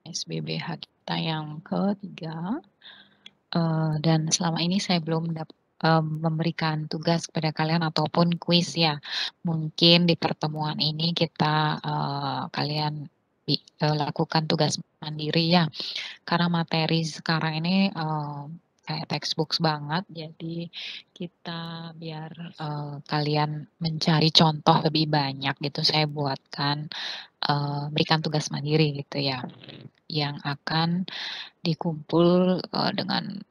SBBH kita yang ketiga, dan selama ini saya belum memberikan tugas kepada kalian ataupun kuis ya. Mungkin di pertemuan ini kita, kalian lakukan tugas mandiri ya. Karena materi sekarang ini, kayak textbooks banget, jadi kita biar, kalian mencari contoh lebih banyak gitu, saya buatkan, berikan tugas mandiri gitu ya, yang akan dikumpul, dengan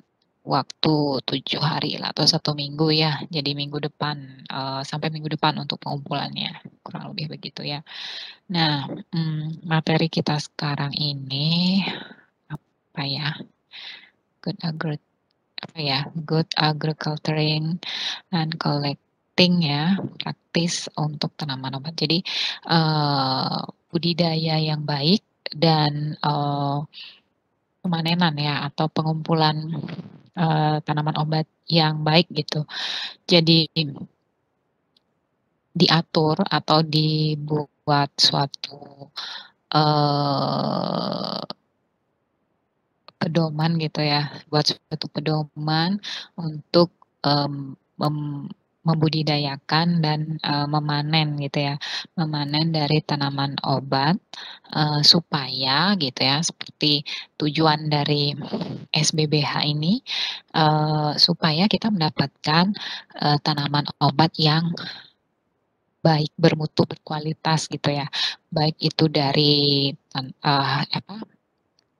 waktu 7 hari lah atau 1 minggu ya. Jadi minggu depan, sampai minggu depan untuk pengumpulannya, kurang lebih begitu ya. Nah, materi kita sekarang ini, apa ya, good agriculturing and collecting ya, praktis untuk tanaman obat. Jadi, budidaya yang baik dan, pemanenan ya atau pengumpulan, tanaman obat yang baik gitu. Jadi diatur atau dibuat suatu, eee, pedoman gitu ya, buat suatu pedoman untuk, mem membudidayakan dan, memanen gitu ya, memanen dari tanaman obat, supaya gitu ya, seperti tujuan dari SBBH ini, supaya kita mendapatkan, tanaman obat yang baik, bermutu, berkualitas gitu ya. Baik itu dari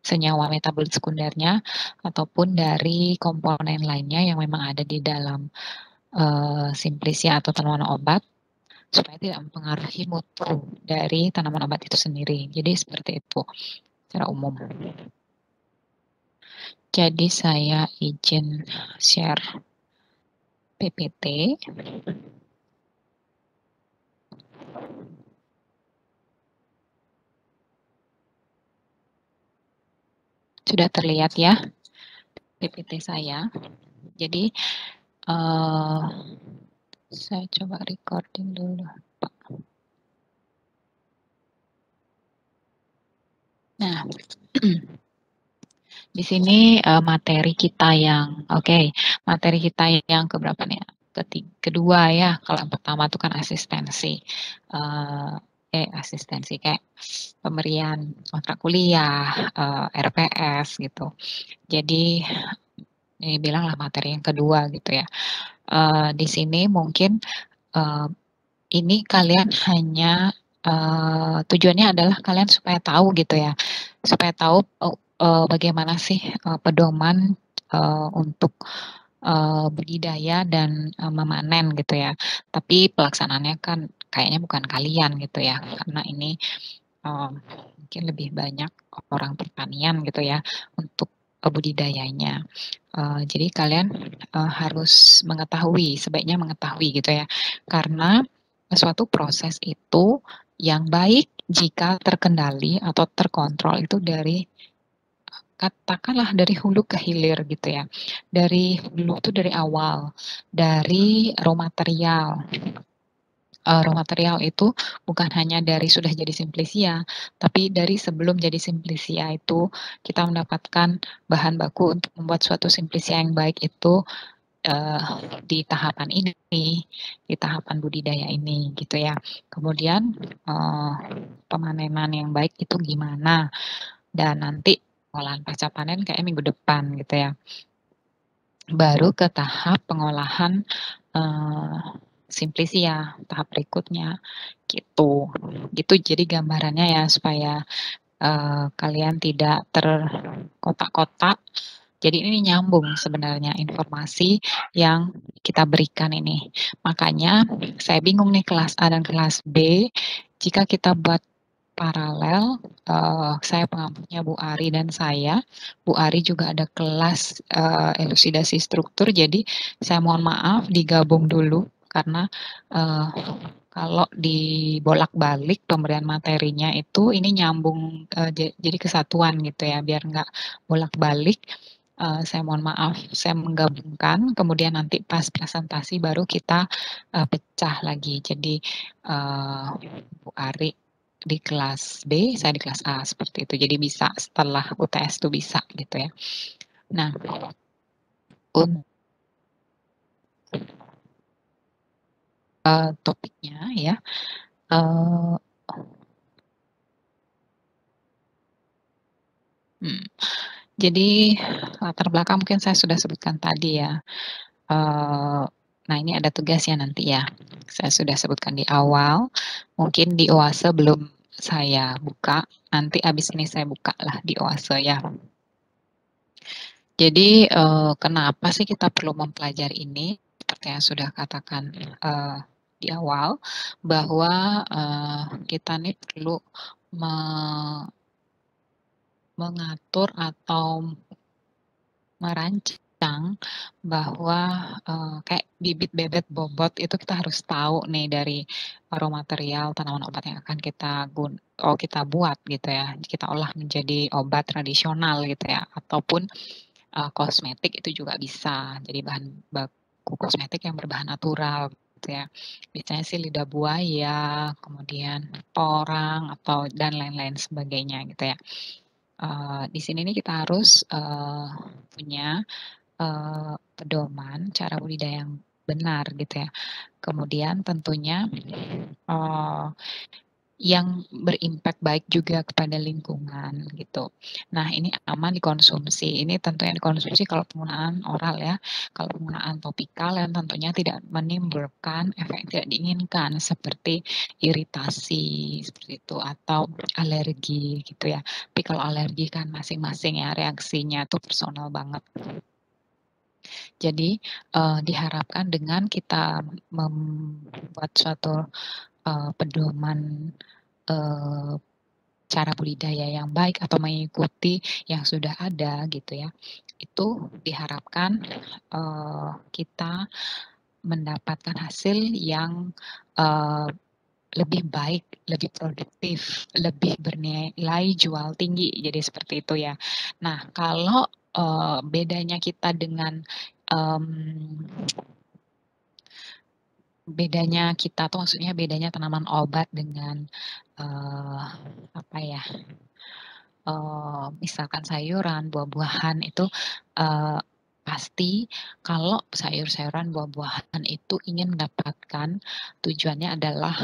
senyawa metabolit sekundernya ataupun dari komponen lainnya yang memang ada di dalam, Simplicia atau tanaman obat, supaya tidak mempengaruhi mutu dari tanaman obat itu sendiri. Jadi seperti itu secara umum. Jadi saya izin share PPT. Sudah terlihat ya PPT saya. Jadi, saya coba recording dulu. Nah, di sini, materi kita yang materi kita yang keberapa nih ya, kedua ya, kalau yang pertama itu kan asistensi, asistensi kayak pemberian kontrak kuliah, RPS gitu. Jadi, ini bilanglah materi yang kedua gitu ya. Di sini mungkin, ini kalian hanya, tujuannya adalah kalian supaya tahu gitu ya, supaya tahu, bagaimana sih, pedoman, untuk, budidaya dan, memanen gitu ya. Tapi pelaksanaannya kan kayaknya bukan kalian gitu ya, karena ini, mungkin lebih banyak orang pertanian gitu ya, untuk, budidayanya. Jadi kalian, harus mengetahui, sebaiknya mengetahui gitu ya, karena suatu proses itu yang baik jika terkendali atau terkontrol itu dari katakanlah dari hulu ke hilir gitu ya. Dari hulu itu dari awal, dari raw material itu bukan hanya dari sudah jadi Simplicia, tapi dari sebelum jadi Simplicia itu kita mendapatkan bahan baku untuk membuat suatu Simplicia yang baik itu, di tahapan ini, di tahapan budidaya ini gitu ya. Kemudian, pemanenan yang baik itu gimana, dan nanti pengolahan pasca panen kayaknya minggu depan gitu ya. Baru ke tahap pengolahan, Simplicia, tahap berikutnya gitu. Gitu jadi gambarannya ya supaya, kalian tidak terkotak-kotak. Jadi ini nyambung sebenarnya informasi yang kita berikan ini. Makanya saya bingung nih kelas A dan kelas B, jika kita buat paralel, saya pengampunya Bu Ari dan saya. Bu Ari juga ada kelas, elusidasi struktur, jadi saya mohon maaf digabung dulu karena, eee, kalau dibolak-balik pemberian materinya itu ini nyambung, jadi kesatuan gitu ya, biar nggak bolak-balik. Saya mohon maaf, saya menggabungkan, kemudian nanti pas presentasi baru kita, pecah lagi. Jadi, Bu Ari di kelas B, saya di kelas A, seperti itu. Jadi bisa setelah UTS tuh bisa gitu ya. Nah, topiknya ya, jadi latar belakang mungkin saya sudah sebutkan tadi ya. Nah ini ada tugasnya nanti ya, saya sudah sebutkan di awal, mungkin di Oase belum saya buka, nanti habis ini saya bukalah di Oase ya. Jadi, kenapa sih kita perlu mempelajari ini? Seperti yang sudah katakan, di awal, bahwa, kita nih perlu me mengatur atau merancang bahwa, kayak bibit bebet bobot itu kita harus tahu nih dari raw material tanaman obat yang akan kita buat gitu ya, kita olah menjadi obat tradisional gitu ya, ataupun, kosmetik itu juga bisa, jadi bahan baku kosmetik yang berbahan natural gitu ya. Biasanya sih lidah buaya, kemudian porang, atau dan lain-lain sebagainya gitu ya. Di sini nih kita harus, punya, pedoman cara budidaya yang benar gitu ya. Kemudian tentunya, eee, yang berimpak baik juga kepada lingkungan gitu. Nah ini aman dikonsumsi, ini tentunya dikonsumsi kalau penggunaan oral ya. Kalau penggunaan topikal yang tentunya tidak menimbulkan efek yang tidak diinginkan seperti iritasi seperti itu atau alergi gitu ya. Tapi kalau alergi kan masing-masing ya reaksinya tuh personal banget. Jadi, diharapkan dengan kita membuat suatu, pedoman, eee, cara budidaya yang baik atau mengikuti yang sudah ada gitu ya, itu diharapkan, kita mendapatkan hasil yang, eee, lebih baik, lebih produktif, lebih bernilai jual tinggi, jadi seperti itu ya. Nah kalau, bedanya kita dengan, mmm bedanya kita tuh maksudnya bedanya tanaman obat dengan, apa ya, misalkan sayuran, buah-buahan itu, pasti kalau sayur-sayuran, buah-buahan itu ingin mendapatkan tujuannya adalah,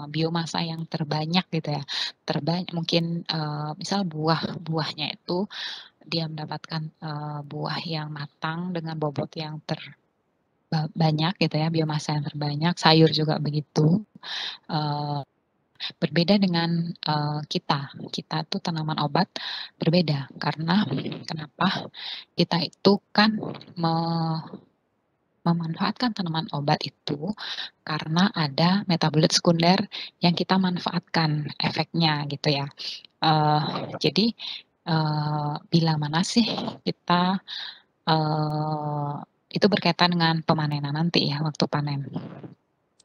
biomasa yang terbanyak gitu ya, mungkin, misal buahnya itu dia mendapatkan, buah yang matang dengan bobot yang banyak gitu ya, biomasa yang terbanyak, sayur juga begitu. Eee, Berbeda dengan, kita tuh tanaman obat berbeda karena kenapa? Kita itu kan me memanfaatkan tanaman obat itu karena ada metabolit sekunder yang kita manfaatkan efeknya gitu ya. Jadi, bila mana sih kita, eee, itu berkaitan dengan pemanenan nanti ya, waktu panen.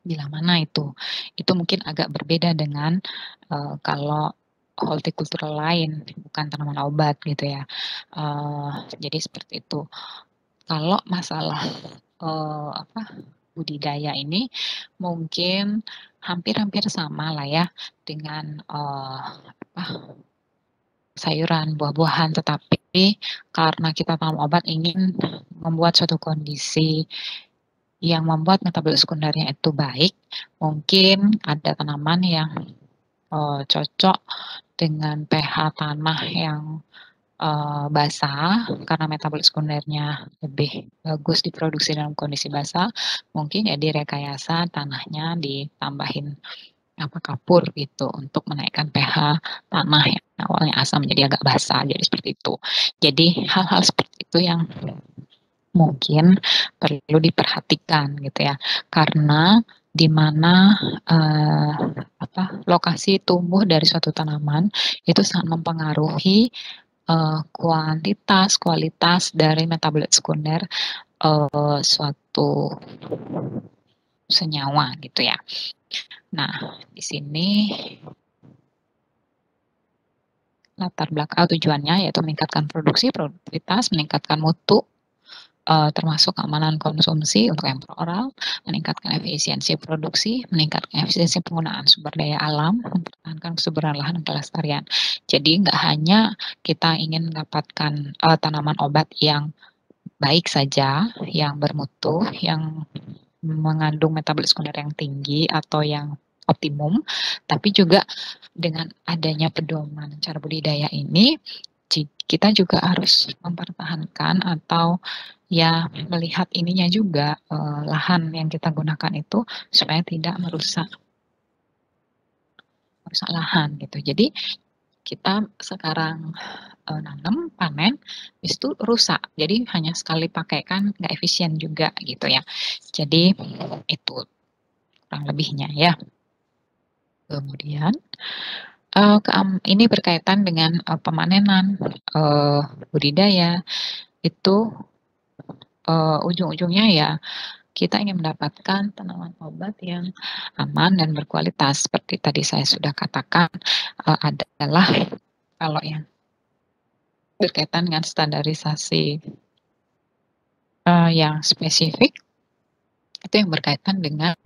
Bila mana itu. Itu mungkin agak berbeda dengan, kalau hortikultura lain, bukan tanaman obat gitu ya. Jadi seperti itu. Kalau masalah, budidaya ini mungkin hampir-hampir sama lah ya dengan, sayuran, buah-buahan, tetapi karena kita tanam obat ingin membuat suatu kondisi yang membuat metabolit sekundernya itu baik, mungkin ada tanaman yang, cocok dengan pH tanah yang, basah karena metabolit sekundernya lebih bagus diproduksi dalam kondisi basah, mungkin ya direkayasa tanahnya ditambahin kapur gitu untuk menaikkan pH tanah yang awalnya asam menjadi agak basah, jadi seperti itu. Jadi hal-hal seperti itu yang mungkin perlu diperhatikan gitu ya, karena di mana, lokasi tumbuh dari suatu tanaman itu sangat mempengaruhi, kuantitas, kualitas dari metabolit sekunder, suatu senyawa gitu ya. Nah, di sini latar belakang tujuannya yaitu meningkatkan produksi, produktivitas, meningkatkan mutu, termasuk keamanan konsumsi untuk yang peroral, meningkatkan efisiensi produksi, meningkatkan efisiensi penggunaan sumber daya alam, mempertahankan kesuburan lahan dan kelestarian. Jadi nggak hanya kita ingin mendapatkan, tanaman obat yang baik saja, yang bermutu, yang mengandung metabolisme sekunder yang tinggi atau yang optimum, tapi juga dengan adanya pedoman cara budidaya ini, kita juga harus mempertahankan atau ya melihat ininya juga, lahan yang kita gunakan itu supaya tidak merusak merusak lahan gitu. Jadi kita sekarang, nanam, panen, habis itu rusak. Jadi hanya sekali pakai kan nggak efisien juga gitu ya. Jadi itu kurang lebihnya ya. Kemudian, ini berkaitan dengan, pemanenan, budidaya, itu, ujung-ujungnya ya kita ingin mendapatkan tanaman obat yang aman dan berkualitas. Seperti tadi saya sudah katakan, adalah kalau yang berkaitan dengan standarisasi, yang spesifik, itu yang berkaitan dengan,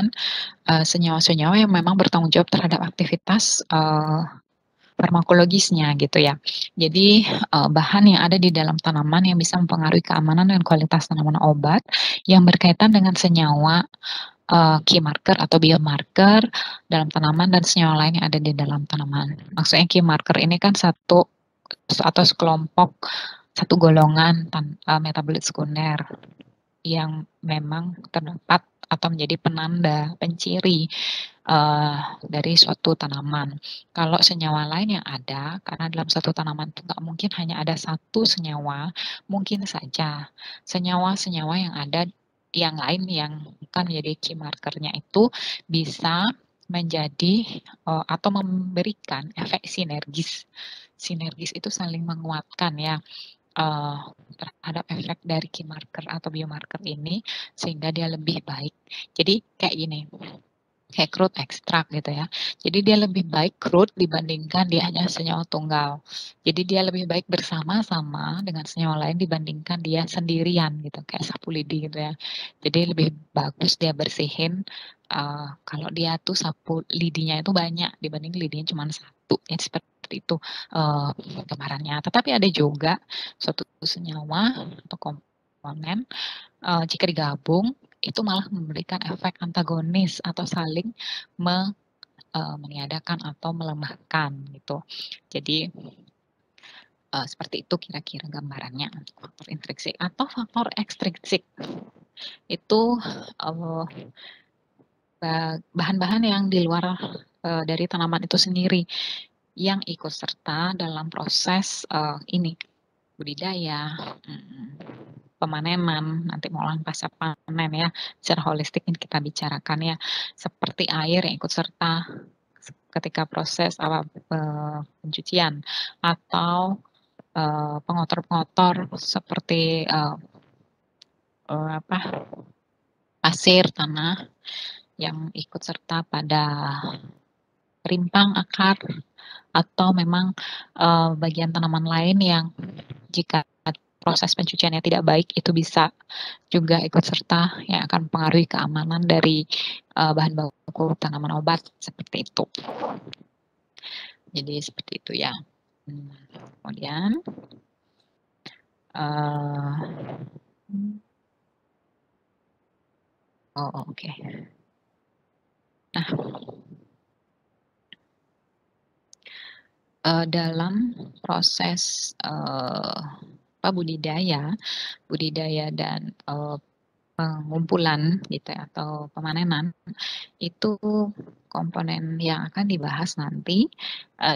senyawa-senyawa yang memang bertanggung jawab terhadap aktivitas, farmakologisnya gitu ya. Jadi, bahan yang ada di dalam tanaman yang bisa mempengaruhi keamanan dan kualitas tanaman obat yang berkaitan dengan senyawa, key marker atau biomarker dalam tanaman dan senyawa lain yang ada di dalam tanaman. Maksudnya key marker ini kan satu atau sekelompok, satu golongan metabolit sekunder yang memang terdapat atau menjadi penanda, penciri, dari suatu tanaman. Kalau senyawa lain yang ada, karena dalam satu tanaman itu nggak mungkin hanya ada satu senyawa, mungkin saja senyawa-senyawa yang ada yang lain yang bukan menjadi key marker-nya itu bisa menjadi, atau memberikan efek sinergis. Sinergis itu saling menguatkan ya, eee, terhadap efek dari key marker atau biomarker ini, sehingga dia lebih baik. Jadi kayak gini, kayak crude extract gitu ya. Jadi dia lebih baik crude dibandingkan dia hanya senyawa tunggal. Jadi dia lebih baik bersama-sama dengan senyawa lain dibandingkan dia sendirian gitu, kayak sapu lidi gitu ya. Jadi lebih bagus dia bersihin, kalau dia tuh sapu lidinya itu banyak dibanding lidinya cuma satu, ya seperti itu, eee, gambarannya. Tetapi ada juga suatu senyawa atau komponen, jika digabung itu malah memberikan efek antagonis atau saling meniadakan atau melemahkan gitu. Jadi, seperti itu kira-kira gambarannya untuk faktor intrinsik atau faktor ekstrinsik. Itu, eee, bahan-bahan yang di luar, dari tanaman itu sendiri, yang ikut serta dalam proses, ini, budidaya, pemanenan, nanti pengolahan pasca panen ya, secara holistik ini kita bicarakan ya, seperti air yang ikut serta ketika proses pencucian atau, pengotor-pengotor seperti, apa, pasir tanah yang ikut serta pada rimpang akar atau memang, bagian tanaman lain yang jika proses pencuciannya tidak baik itu bisa juga ikut serta yang akan mempengaruhi keamanan dari, bahan baku tanaman obat, seperti itu. Jadi seperti itu ya. Kemudian, mmm, oh oke. Nah, dalam proses, budidaya budidaya dan, pengumpulan gitu ya atau pemanenan, itu komponen yang akan dibahas nanti,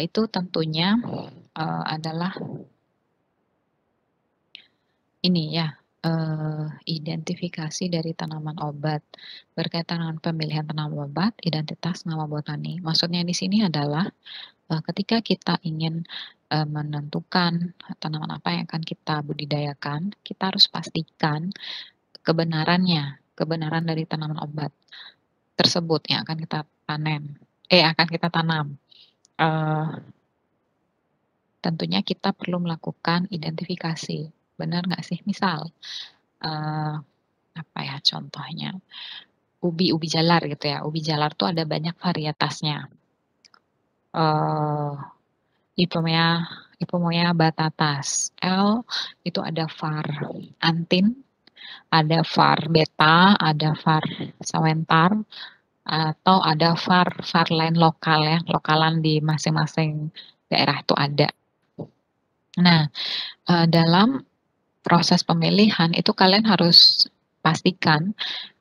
itu tentunya, adalah ini ya, identifikasi dari tanaman obat. Berkaitan dengan pemilihan tanaman obat, identitas nama botani. Maksudnya di sini adalah, ketika kita ingin, menentukan tanaman apa yang akan kita budidayakan, kita harus pastikan kebenaran dari tanaman obat tersebut yang akan kita akan kita tanam. Eee, tentunya kita perlu melakukan identifikasi, benar nggak sih? Misal, Apa ya contohnya, ubi jalar gitu ya, ubi jalar tuh ada banyak varietasnya. Ipomea batatas, L itu ada var antin, ada var beta, ada var sawentar, atau ada var lain lokal ya, lokalan di masing-masing daerah itu ada. Nah, dalam proses pemilihan itu kalian harus pastikan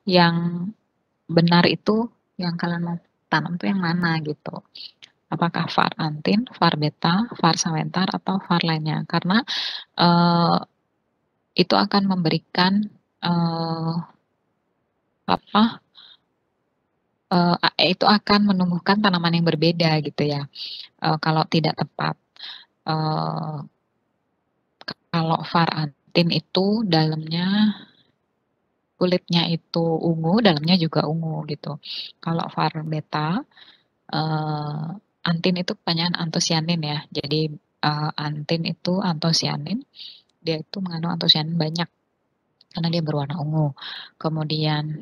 yang benar itu yang kalian mau tanam itu yang mana gitu. Apakah var antin, var beta, var sawentar, atau var lainnya. Karena itu akan memberikan itu akan menumbuhkan tanaman yang berbeda gitu ya. Kalau tidak tepat. Kalau var antin itu dalamnya kulitnya itu ungu, dalamnya juga ungu gitu. Kalau var beta, antin itu kepanjangan antosianin ya. Jadi antin itu antosianin, dia itu mengandung antosianin banyak karena dia berwarna ungu. Kemudian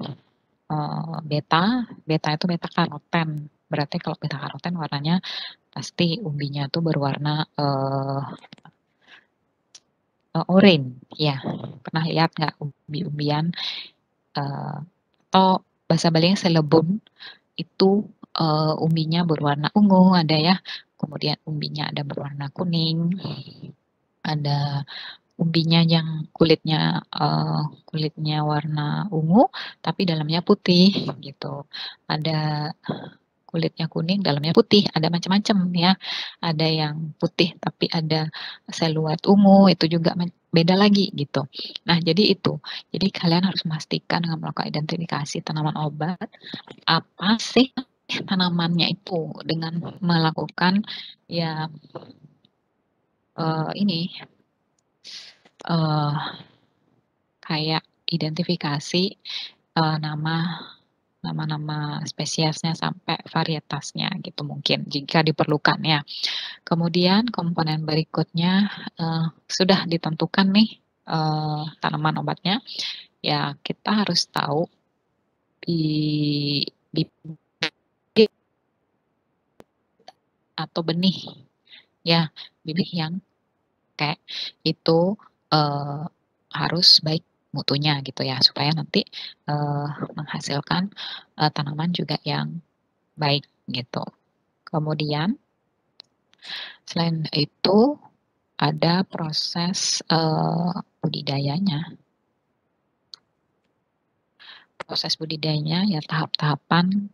beta itu beta karoten. Berarti kalau beta karoten warnanya pasti umbinya tuh berwarna oranye. Ya, pernah lihat nggak umbi-umbian atau bahasa Balinya selebun itu umbinya berwarna ungu ada ya. Kemudian umbinya ada berwarna kuning, ada umbinya yang kulitnya warna ungu tapi dalamnya putih gitu. Ada kulitnya kuning, dalamnya putih, ada macam-macam ya. Ada yang putih tapi ada seluat ungu, itu juga beda lagi gitu. Nah, jadi itu. Jadi kalian harus memastikan dengan melakukan identifikasi tanaman obat, apa sih tanamannya itu dengan melakukan ya ini kayak identifikasi nama spesiesnya sampai varietasnya gitu mungkin jika diperlukan ya. Kemudian komponen berikutnya sudah ditentukan nih tanaman obatnya, ya kita harus tahu bibit atau benih ya, bibit yang kayak itu harus baik mutunya gitu ya supaya nanti menghasilkan tanaman juga yang baik gitu. Kemudian selain itu ada proses budidayanya. Proses budidayanya ya tahap-tahapan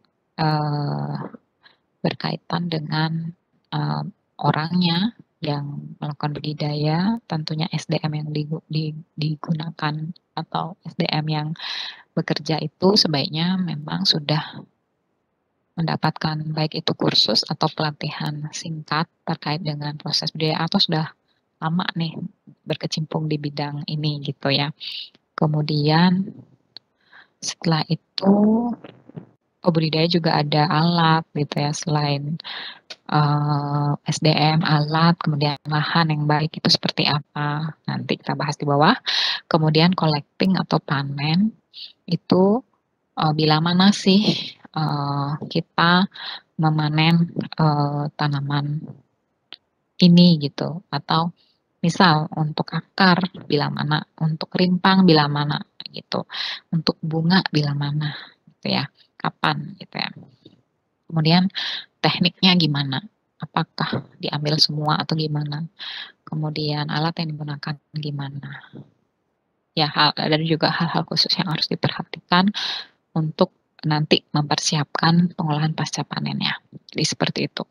berkaitan dengan orangnya yang melakukan budidaya, tentunya SDM yang digunakan atau SDM yang bekerja itu sebaiknya memang sudah mendapatkan baik itu kursus atau pelatihan singkat terkait dengan proses budidaya atau sudah lama nih berkecimpung di bidang ini gitu ya. Kemudian setelah itu budidaya juga ada alat gitu ya selain SDM, alat, kemudian lahan yang baik itu seperti apa. Nanti kita bahas di bawah. Kemudian collecting atau panen itu bila mana sih kita memanen tanaman ini gitu atau misal untuk akar bila mana, untuk rimpang bila mana gitu, untuk bunga bila mana gitu ya, kapan gitu ya. Kemudian tekniknya gimana? Apakah diambil semua atau gimana? Kemudian alat yang digunakan gimana? Ya, dan juga hal-hal khusus yang harus diperhatikan untuk nanti mempersiapkan pengolahan pasca panennya. Jadi seperti itu.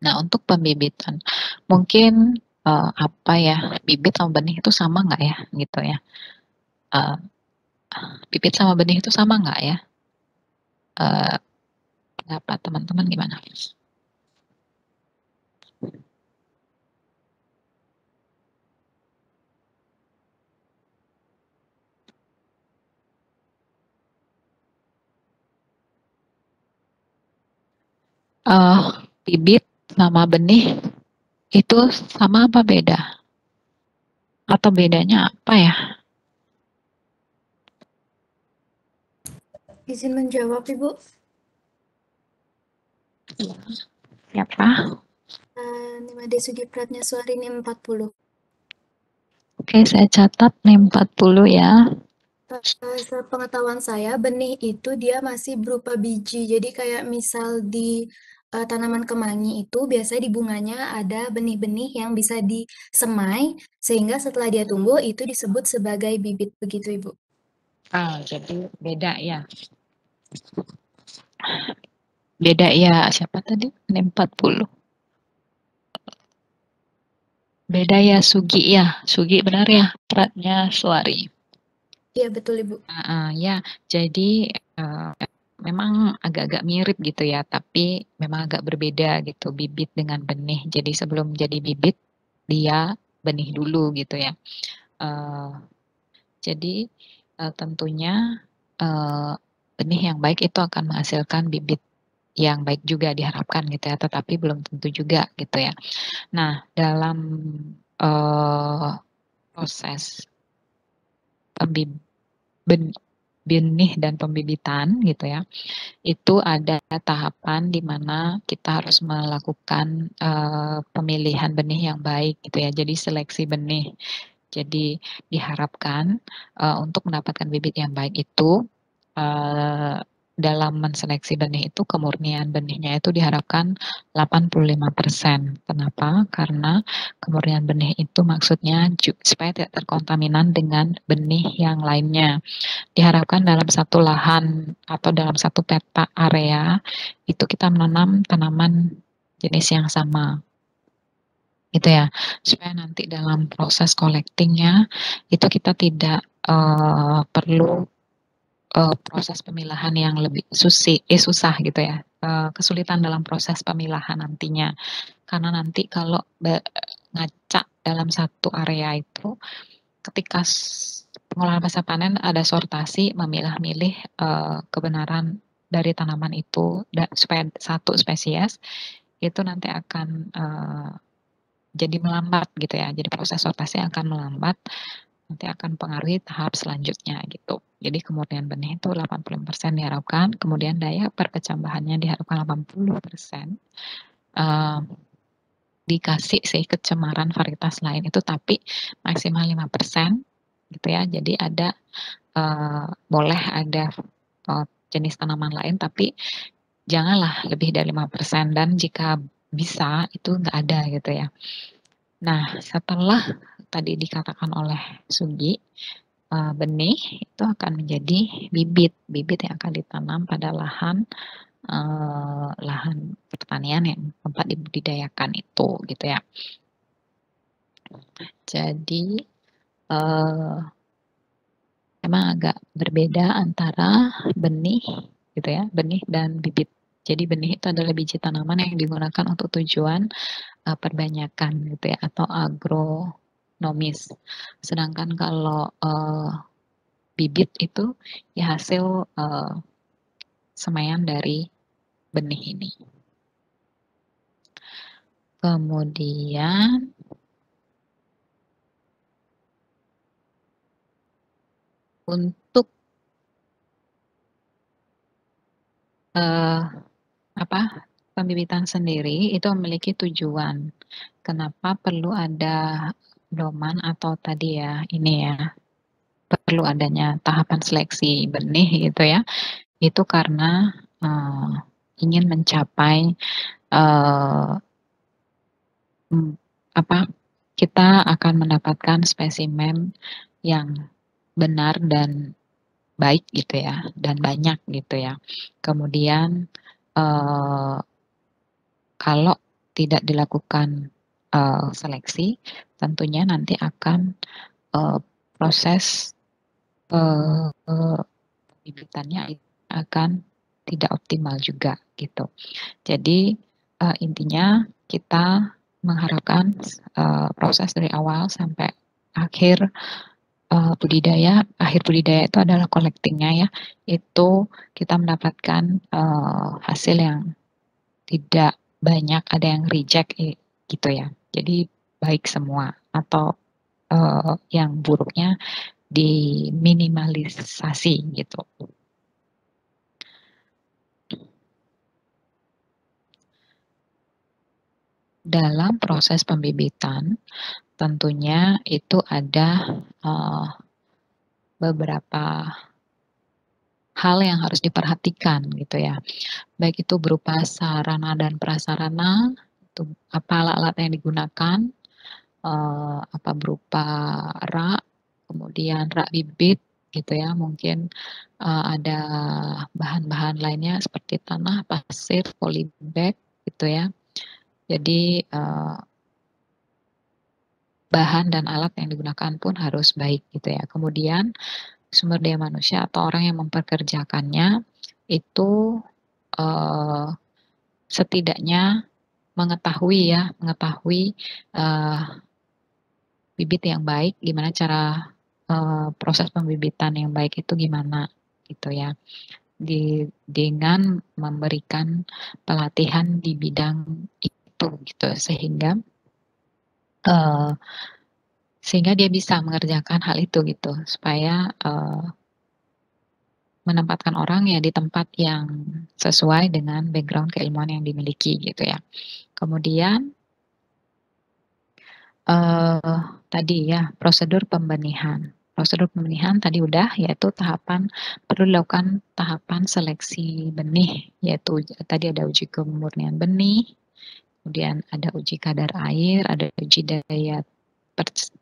Nah, untuk pembibitan, mungkin apa ya, bibit sama benih itu sama nggak ya, gitu ya? Bibit sama benih itu sama nggak ya? Pendapat teman-teman gimana? Bibit sama benih itu sama apa beda? Atau bedanya apa ya? Izin menjawab, Ibu. Siapa? Nimade Sugi Pratnyaswari NIM 40. Oke, saya catat NIM 40 ya. Sepengetahuan saya, benih itu dia masih berupa biji. Jadi kayak misal di tanaman kemangi itu biasanya di bunganya ada benih-benih yang bisa disemai sehingga setelah dia tumbuh itu disebut sebagai bibit begitu, Ibu. Jadi beda ya. Beda ya, siapa tadi? NIM 40. Beda ya, Sugi ya. Sugi benar ya, Pratnyaswari. Iya, betul, Ibu. Ya, jadi memang agak-agak mirip gitu ya, tapi memang agak berbeda gitu, bibit dengan benih. Jadi sebelum jadi bibit, dia benih dulu gitu ya. Eh, jadi tentunya benih yang baik itu akan menghasilkan bibit yang baik juga diharapkan gitu ya, tetapi belum tentu juga gitu ya. Nah, dalam proses pembib benih dan pembibitan gitu ya, itu ada tahapan di mana kita harus melakukan pemilihan benih yang baik gitu ya. Jadi seleksi benih. Jadi diharapkan untuk mendapatkan bibit yang baik itu dalam menseleksi benih itu kemurnian benihnya itu diharapkan 85%. Kenapa? Karena kemurnian benih itu maksudnya supaya tidak terkontaminan dengan benih yang lainnya. Diharapkan dalam satu lahan atau dalam satu peta area itu kita menanam tanaman jenis yang sama gitu ya, supaya nanti dalam proses collectingnya itu kita tidak perlu proses pemilahan yang lebih susah gitu ya, kesulitan dalam proses pemilahan nantinya, karena nanti kalau ngacak dalam satu area itu ketika pengolahan pasca panen ada sortasi memilah-milih kebenaran dari tanaman itu supaya satu spesies itu nanti akan jadi melambat gitu ya. Jadi proses sortasi akan melambat, nanti akan pengaruhi tahap selanjutnya gitu. Jadi kemurnian benih itu 85% diharapkan, kemudian daya perkecambahannya diharapkan 80%. Dikasih sih kecemaran varietas lain itu tapi maksimal 5% gitu ya. Jadi ada boleh ada jenis tanaman lain tapi janganlah lebih dari 5% dan jika bisa itu enggak ada gitu ya. Nah, setelah tadi dikatakan oleh Sugi, benih itu akan menjadi bibit. Bibit yang akan ditanam pada lahan pertanian yang tempat dibudidayakan itu gitu ya. Jadi memang agak berbeda antara benih gitu ya, benih dan bibit. Jadi benih itu adalah biji tanaman yang digunakan untuk tujuan perbanyakan gitu ya atau agronomis. Sedangkan kalau bibit itu ya hasil semaian dari benih ini. Kemudian untuk pembibitan sendiri itu memiliki tujuan. Kenapa perlu ada pedoman atau tadi ya ini ya perlu adanya tahapan seleksi benih gitu ya. Itu karena ingin mencapai kita akan mendapatkan spesimen yang benar dan baik gitu ya dan banyak gitu ya. Kemudian kalau tidak dilakukan seleksi, tentunya nanti akan proses pembibitannya akan tidak optimal juga gitu. Jadi intinya kita mengharapkan proses dari awal sampai akhir budidaya, akhir budidaya itu adalah collectingnya ya, itu kita mendapatkan hasil yang tidak banyak, ada yang reject gitu ya. Jadi baik semua atau yang buruknya diminimalisasi gitu. Dalam proses pembibitan, tentunya itu ada, beberapa hal yang harus diperhatikan gitu ya, baik itu berupa sarana dan prasarana, itu apa alat-alat yang digunakan, apa berupa rak, kemudian rak bibit gitu ya, mungkin, ada bahan-bahan lainnya seperti tanah, pasir, polybag gitu ya. Jadi, bahan dan alat yang digunakan pun harus baik gitu ya. Kemudian sumber daya manusia atau orang yang mempekerjakannya itu, eee, setidaknya mengetahui, eee, bibit yang baik, gimana cara, proses pembibitan yang baik itu gimana, gitu ya. Dengan memberikan pelatihan di bidang itu gitu, eee, sehingga dia bisa mengerjakan hal itu gitu, supaya, menempatkan orang ya di tempat yang sesuai dengan background keilmuan yang dimiliki gitu ya. Kemudian, eee, tadi ya prosedur pembenihan. Prosedur pembenihan tadi udah, yaitu perlu dilakukan tahapan seleksi benih, yaitu tadi ada uji kemurnian benih, kemudian ada uji kadar air, ada uji daya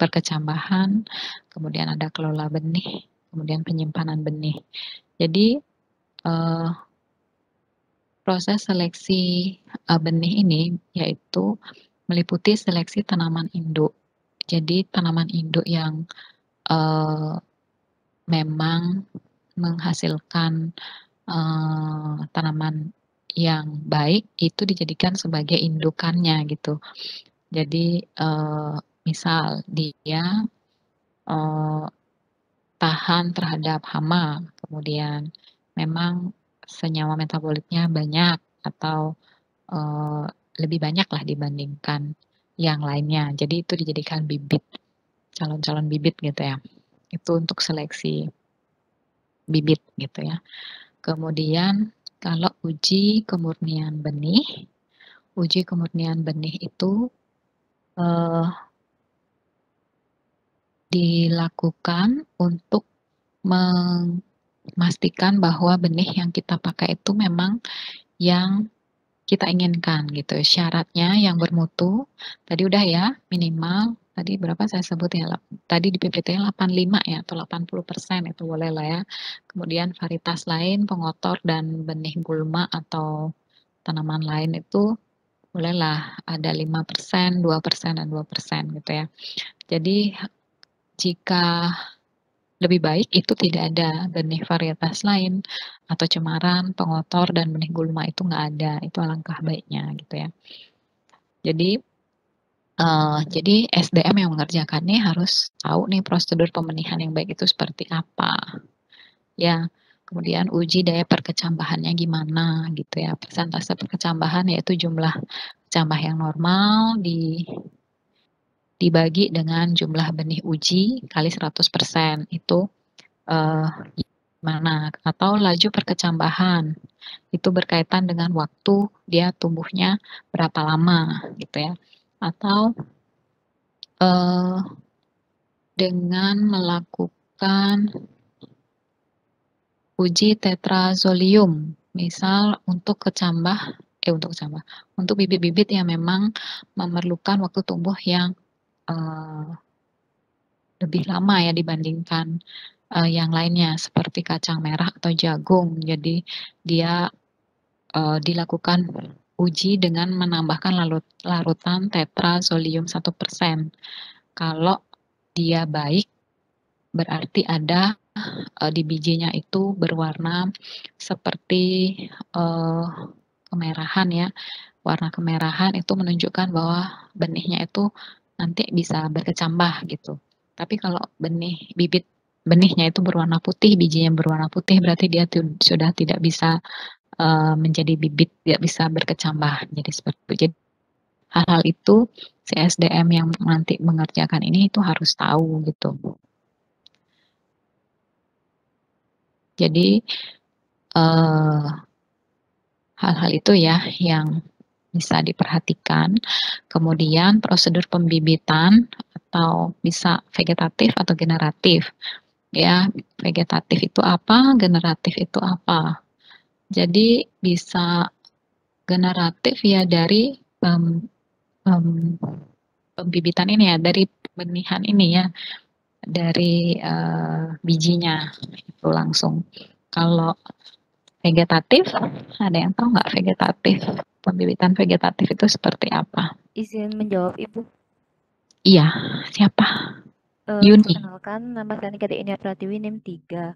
perkecambahan, kemudian ada kelola benih, kemudian penyimpanan benih. Jadi, eee, proses seleksi, benih ini yaitu meliputi seleksi tanaman induk. Jadi tanaman induk yang, eee, memang menghasilkan, tanaman yang baik itu dijadikan sebagai indukannya gitu. Jadi, misal dia, eee, tahan terhadap hama, kemudian memang senyawa metaboliknya banyak atau, eee, lebih banyaklah dibandingkan yang lainnya. Jadi itu dijadikan bibit, calon-calon bibit gitu ya. Itu untuk seleksi bibit gitu ya. Kemudian kalau uji kemurnian benih itu, eee, dilakukan untuk memastikan bahwa benih yang kita pakai itu memang yang kita inginkan gitu. Syaratnya yang bermutu, tadi udah ya, minimal tadi berapa saya sebut ya, tadi di PPT 85 ya atau 80% itu bolehlah ya. Kemudian varietas lain, pengotor dan benih gulma atau tanaman lain itu bolehlah ada 5%, 2%, dan 2% gitu ya. Jadi jika lebih baik itu tidak ada benih varietas lain atau cemaran, pengotor, dan benih gulma itu nggak ada, itu alangkah baiknya gitu ya. Jadi SDM yang mengerjakannya harus tahu nih prosedur pembenihan yang baik itu seperti apa, ya. Kemudian uji daya perkecambahannya gimana gitu ya, persentase perkecambahan yaitu jumlah kecambah yang normal dibagi dengan jumlah benih uji kali 100% itu, eee, gimana, atau laju perkecambahan, itu berkaitan dengan waktu dia tumbuhnya berapa lama gitu ya, atau, dengan melakukan uji tetrazolium, misal untuk bibit-bibit yang memang memerlukan waktu tumbuh yang, eee, lebih lama ya dibandingkan, yang lainnya seperti kacang merah atau jagung. Jadi dia, dilakukan uji dengan menambahkan larutan tetrazolium 1%. Kalau dia baik, berarti ada, di bijinya itu berwarna seperti, eee, kemerahan ya. Warna kemerahan itu menunjukkan bahwa benihnya itu nanti bisa berkecambah gitu. Tapi kalau benihnya itu berwarna putih, bijinya berwarna putih, berarti dia sudah tidak bisa, menjadi bibit, tidak bisa berkecambah, jadi seperti itu. hal-hal itu si SDM yang nanti mengerjakan ini itu harus tahu gitu. Jadi hal-hal itu ya yang bisa diperhatikan. Kemudian prosedur pembibitan atau bisa vegetatif atau generatif. Ya, vegetatif itu apa, generatif itu apa. Jadi bisa generatif ya dari pembibitan ini ya, dari benihan ini ya, dari bijinya itu langsung. Kalau vegetatif, ada yang tahu nggak vegetatif? Pembibitan vegetatif itu seperti apa? Izin menjawab, Ibu. Iya, siapa? Yuni. Perkenalkan, nama saya Nika Denia Pratiwi, NIM 3.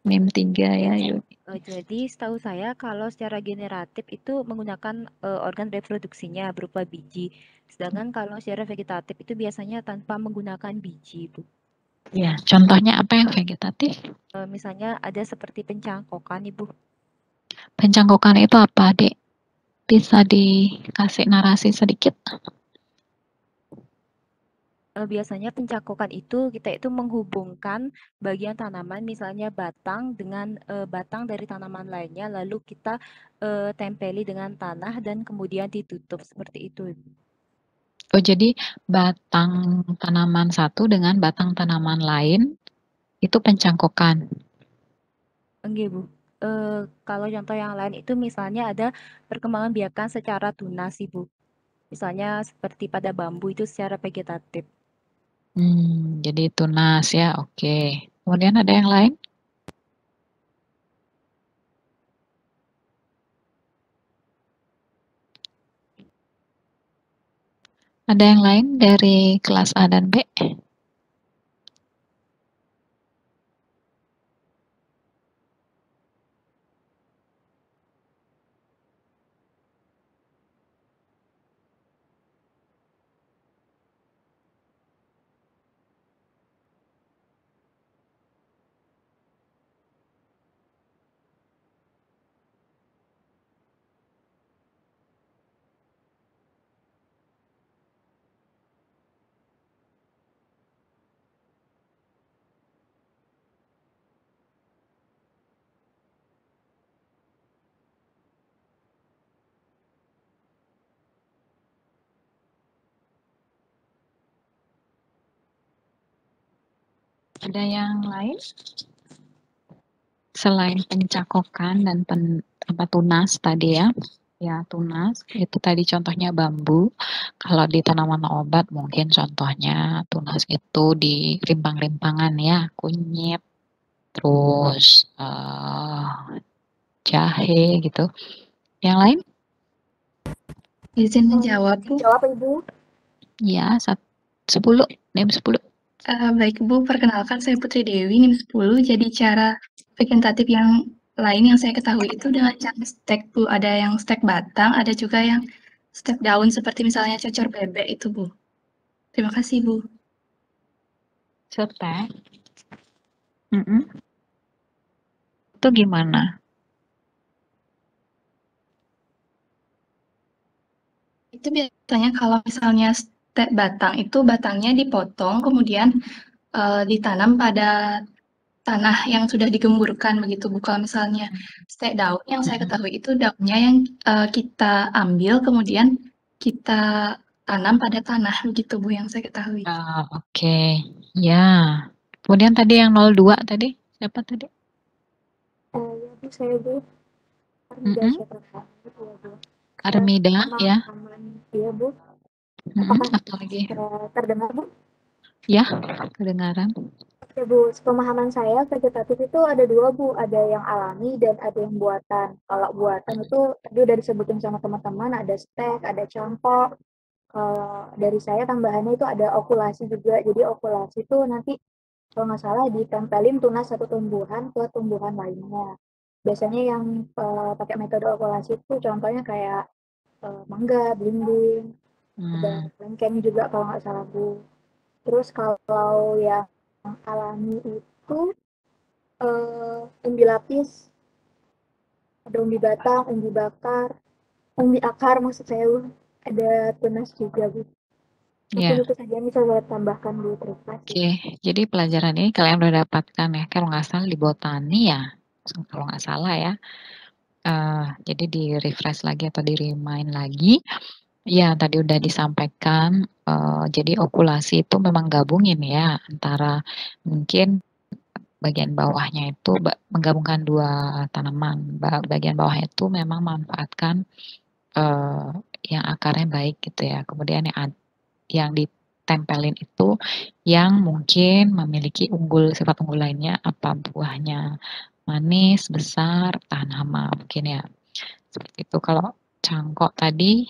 NIM 3 ya, Yuni. Jadi setahu saya kalau secara generatif itu menggunakan organ reproduksinya berupa biji. Sedangkan kalau secara vegetatif itu biasanya tanpa menggunakan biji, Bu. Ya, contohnya apa yang vegetatif? Misalnya ada seperti pencangkokan, Ibu. Pencangkokan itu apa, Dek? Bisa dikasih narasi sedikit? Biasanya pencangkokan itu kita itu menghubungkan bagian tanaman, misalnya batang dengan batang dari tanaman lainnya, lalu kita tempeli dengan tanah dan kemudian ditutup seperti itu, Ibu. Oh, jadi batang tanaman satu dengan batang tanaman lain itu pencangkokan. Enggak, Bu. Kalau contoh yang lain itu misalnya ada perkembangan biakan secara tunas, Ibu. Misalnya seperti pada bambu itu secara vegetatif. Jadi tunas ya, oke. Kemudian ada yang lain? Ada yang lain dari kelas A dan B? Ada yang lain? Selain pencakokan dan tunas tadi ya. Ya, tunas itu tadi contohnya bambu. Kalau di tanaman obat mungkin contohnya tunas itu di rimpang-rimpangan ya, kunyit, terus jahe gitu. Yang lain? Izin menjawab, Bu. Jawab, Ibu. Ya, 10, NIM 10. Baik, Bu. Perkenalkan, saya Putri Dewi, NIM 10. Jadi cara vegetatif yang lain yang saya ketahui itu dengan cara stek, Bu. Ada yang stek batang, ada juga yang stek daun, seperti misalnya cocor bebek itu, Bu. Terima kasih, Bu. Stek. Itu gimana? Itu biasanya kalau misalnya stek batang itu batangnya dipotong, kemudian ditanam pada tanah yang sudah digemburkan begitu, Bu. Kalau misalnya stek daun yang saya ketahui itu daunnya yang kita ambil kemudian kita tanam pada tanah begitu, Bu, yang saya ketahui. Oke. Ya. Kemudian tadi yang 02 tadi, siapa tadi? Ya, Bu, saya, Bu. Armida Mm-mm. Syakrata. Ya, Bu. Armida ya. Iya, Bu. Apalagi? Terdengar, Bu? Ya, kedengaran. Ya, Bu, sepemahaman saya vegetatif itu ada dua, Bu. Ada yang alami dan ada yang buatan. Kalau buatan itu tadi udah disebutin sama teman-teman, ada stek, ada cangkok. Dari saya tambahannya itu ada okulasi juga. Jadi okulasi itu nanti kalau nggak salah ditempelin tunas satu tumbuhan ke tumbuhan lainnya. Biasanya yang pakai metode okulasi itu contohnya kayak mangga, belimbing, ada lengkeng juga kalau nggak salah, Bu. Terus kalau yang alami itu umbi lapis, ada umbi batang, umbi bakar, umbi akar maksud saya, Bu. Ada tunas juga, Bu. Mungkin Ya, itu saja yang bisa saya tambahkan, Bu. Terima kasih. oke. Jadi pelajaran ini kalian udah dapatkan ya, kalau nggak salah di botani ya, kalau nggak salah ya. Jadi di-refresh lagi atau di-remind lagi. Ya, tadi udah disampaikan, jadi okulasi itu memang gabungin ya, antara mungkin bagian bawahnya itu menggabungkan 2 tanaman. Bagian bawahnya itu memang memanfaatkan, yang akarnya baik gitu ya, kemudian yang ditempelin itu yang mungkin memiliki sifat unggul lainnya, apa buahnya manis, besar, tahan hama, mungkin ya, seperti itu. Kalau cangkok tadi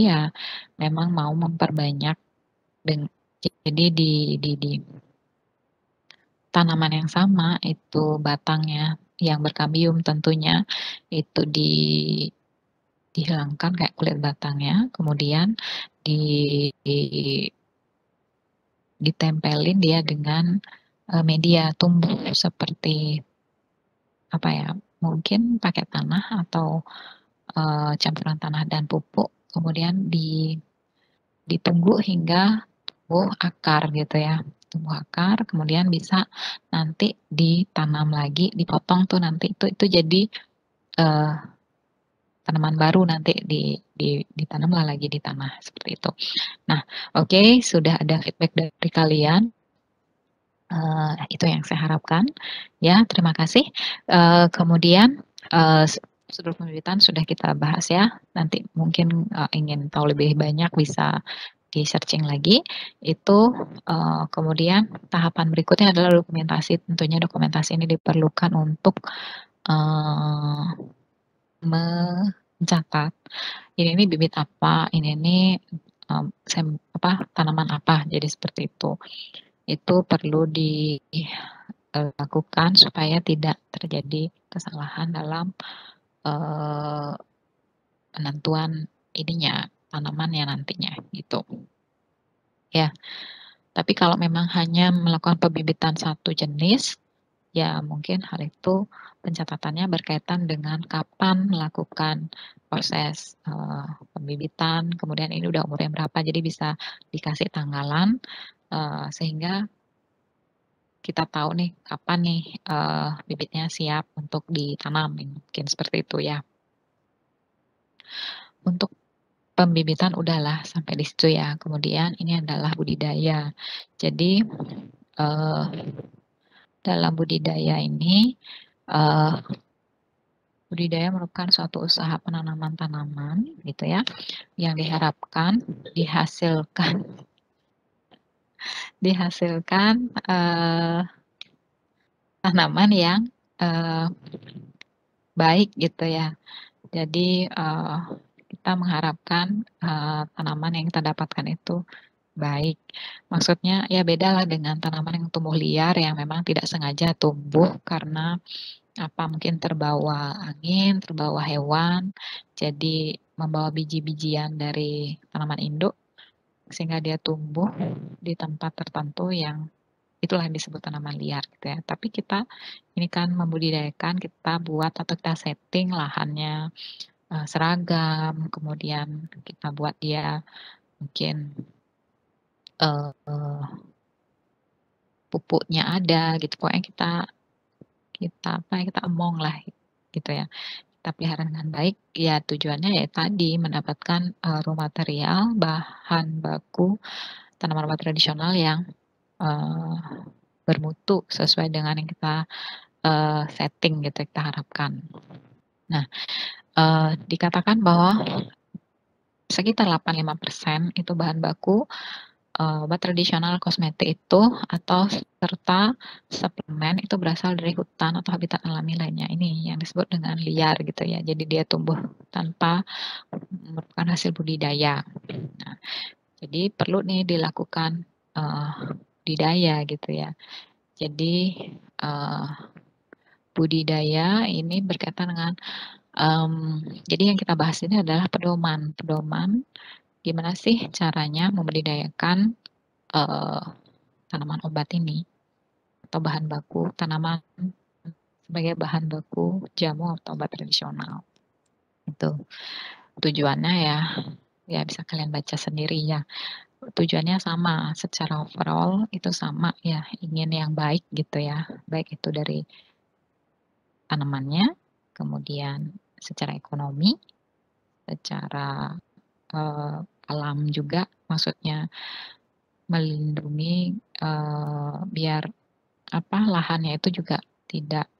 ya memang mau memperbanyak jadi di tanaman yang sama itu batangnya yang berkambium tentunya itu dihilangkan kayak kulit batangnya, kemudian ditempelin dia dengan, media tumbuh seperti apa ya, mungkin pakai tanah atau, campuran tanah dan pupuk, kemudian ditunggu hingga tumbuh akar gitu ya, tumbuh akar kemudian bisa nanti ditanam lagi, dipotong tuh nanti itu jadi, eee, tanaman baru nanti ditanamlah lagi di tanah, seperti itu. Nah, oke, sudah ada feedback dari kalian, itu yang saya harapkan, ya, terima kasih. Kemudian, prosedur pembibitan sudah kita bahas ya, nanti mungkin, ingin tahu lebih banyak bisa di-searching lagi, itu, kemudian tahapan berikutnya adalah dokumentasi, tentunya dokumentasi ini diperlukan untuk, eee, mencatat, ini bibit apa, ini nih, tanaman apa, jadi seperti itu. Itu perlu dilakukan supaya tidak terjadi kesalahan dalam, eee, penentuan ininya, tanamannya nantinya, gitu. Ya, tapi kalau memang hanya melakukan pembibitan satu jenis, ya mungkin hal itu pencatatannya berkaitan dengan kapan melakukan proses, pembibitan, kemudian ini udah umurnya berapa, jadi bisa dikasih tanggalan, sehingga kita tahu nih kapan nih, bibitnya siap untuk ditanam, mungkin seperti itu ya. Untuk pembibitan udahlah sampai di situ ya, kemudian ini adalah budidaya. Jadi, dalam budidaya ini, eee, budidaya merupakan suatu usaha penanaman tanaman gitu ya, yang diharapkan dihasilkan, tanaman yang, eee, baik gitu ya. Jadi, kita mengharapkan, tanaman yang kita dapatkan itu baik. Maksudnya ya bedalah dengan tanaman yang tumbuh liar yang memang tidak sengaja tumbuh karena mungkin terbawa angin, terbawa hewan, jadi membawa biji-bijian dari tanaman induk, sehingga dia tumbuh di tempat tertentu yang itulah yang disebut tanaman liar gitu ya. Tapi kita ini kan membudidayakan, kita buat atau kita setting lahannya, seragam, kemudian kita buat dia mungkin, pupuknya ada gitu, pokoknya kita emonglah gitu ya. Kita pelihara dengan baik, ya tujuannya ya tadi mendapatkan, raw material, bahan baku tanaman obat tradisional yang, eee, bermutu sesuai dengan yang kita, setting gitu, kita harapkan. Nah, dikatakan bahwa sekitar 85% itu bahan baku, obat tradisional kosmetik itu atau serta suplemen itu berasal dari hutan atau habitat alami lainnya. Ini yang disebut dengan liar gitu ya. Jadi dia tumbuh tanpa merupakan hasil budidaya. Nah, jadi perlu nih dilakukan, budidaya gitu ya. Jadi, budidaya ini berkaitan dengan, jadi yang kita bahas ini adalah pedoman. Pedoman gimana sih caranya membudidayakan, tanaman obat ini atau bahan baku tanaman sebagai bahan baku jamu atau obat tradisional. Itu tujuannya ya Ya bisa kalian baca sendiri ya. Tujuannya sama, secara overall itu sama ya, ingin yang baik gitu ya. Baik itu dari tanamannya, kemudian secara ekonomi, secara alam juga, maksudnya melindungi biar lahannya itu juga tidak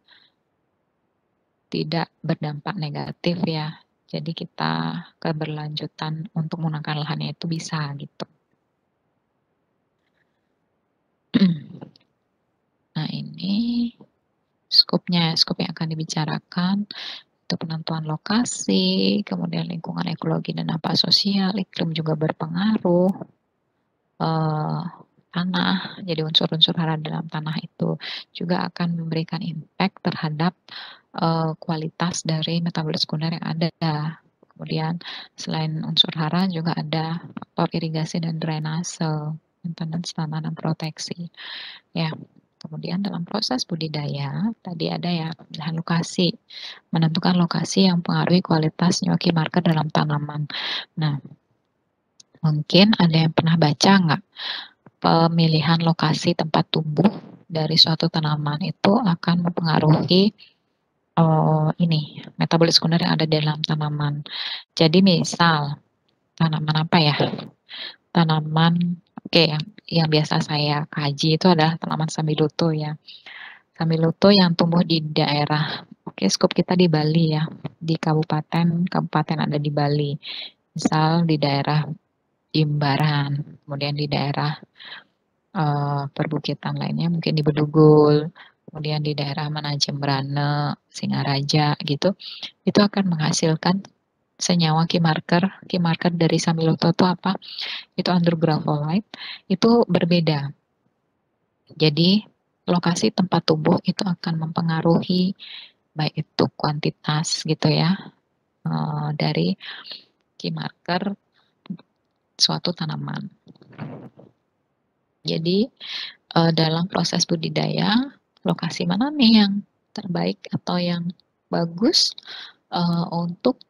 berdampak negatif ya. Jadi kita keberlanjutan untuk menggunakan lahannya itu bisa gitu. Nah ini skop yang akan dibicarakan itu penentuan lokasi, kemudian lingkungan ekologi dan dampak sosial, iklim juga berpengaruh, tanah, jadi unsur-unsur hara dalam tanah itu juga akan memberikan impact terhadap kualitas dari metabolit sekunder yang ada. Kemudian selain unsur hara juga ada faktor irigasi dan drainase, maintenance tanah dan proteksi. Ya, kemudian dalam proses budidaya tadi ada ya pemilihan lokasi, menentukan lokasi yang mempengaruhi kualitas gnocchi marker dalam tanaman. Nah, mungkin ada yang pernah baca nggak? Pemilihan lokasi tempat tumbuh dari suatu tanaman itu akan mempengaruhi metabolit sekunder yang ada di dalam tanaman. Jadi misal tanaman apa ya? Tanaman yang biasa saya kaji itu adalah tanaman sambiloto ya. Sambiloto yang tumbuh di daerah skop kita di Bali ya, di kabupaten ada di Bali. Misal di daerah Jimbaran, kemudian di daerah perbukitan lainnya mungkin di Bedugul, kemudian di daerah Manajem Brane, Singaraja gitu, itu akan menghasilkan senyawa key marker dari sambiloto itu apa? Itu andrographite, itu berbeda. Jadi lokasi tempat tumbuh itu akan mempengaruhi baik itu kuantitas gitu ya dari key marker suatu tanaman. Jadi dalam proses budidaya, lokasi mana nih yang terbaik atau yang bagus untuk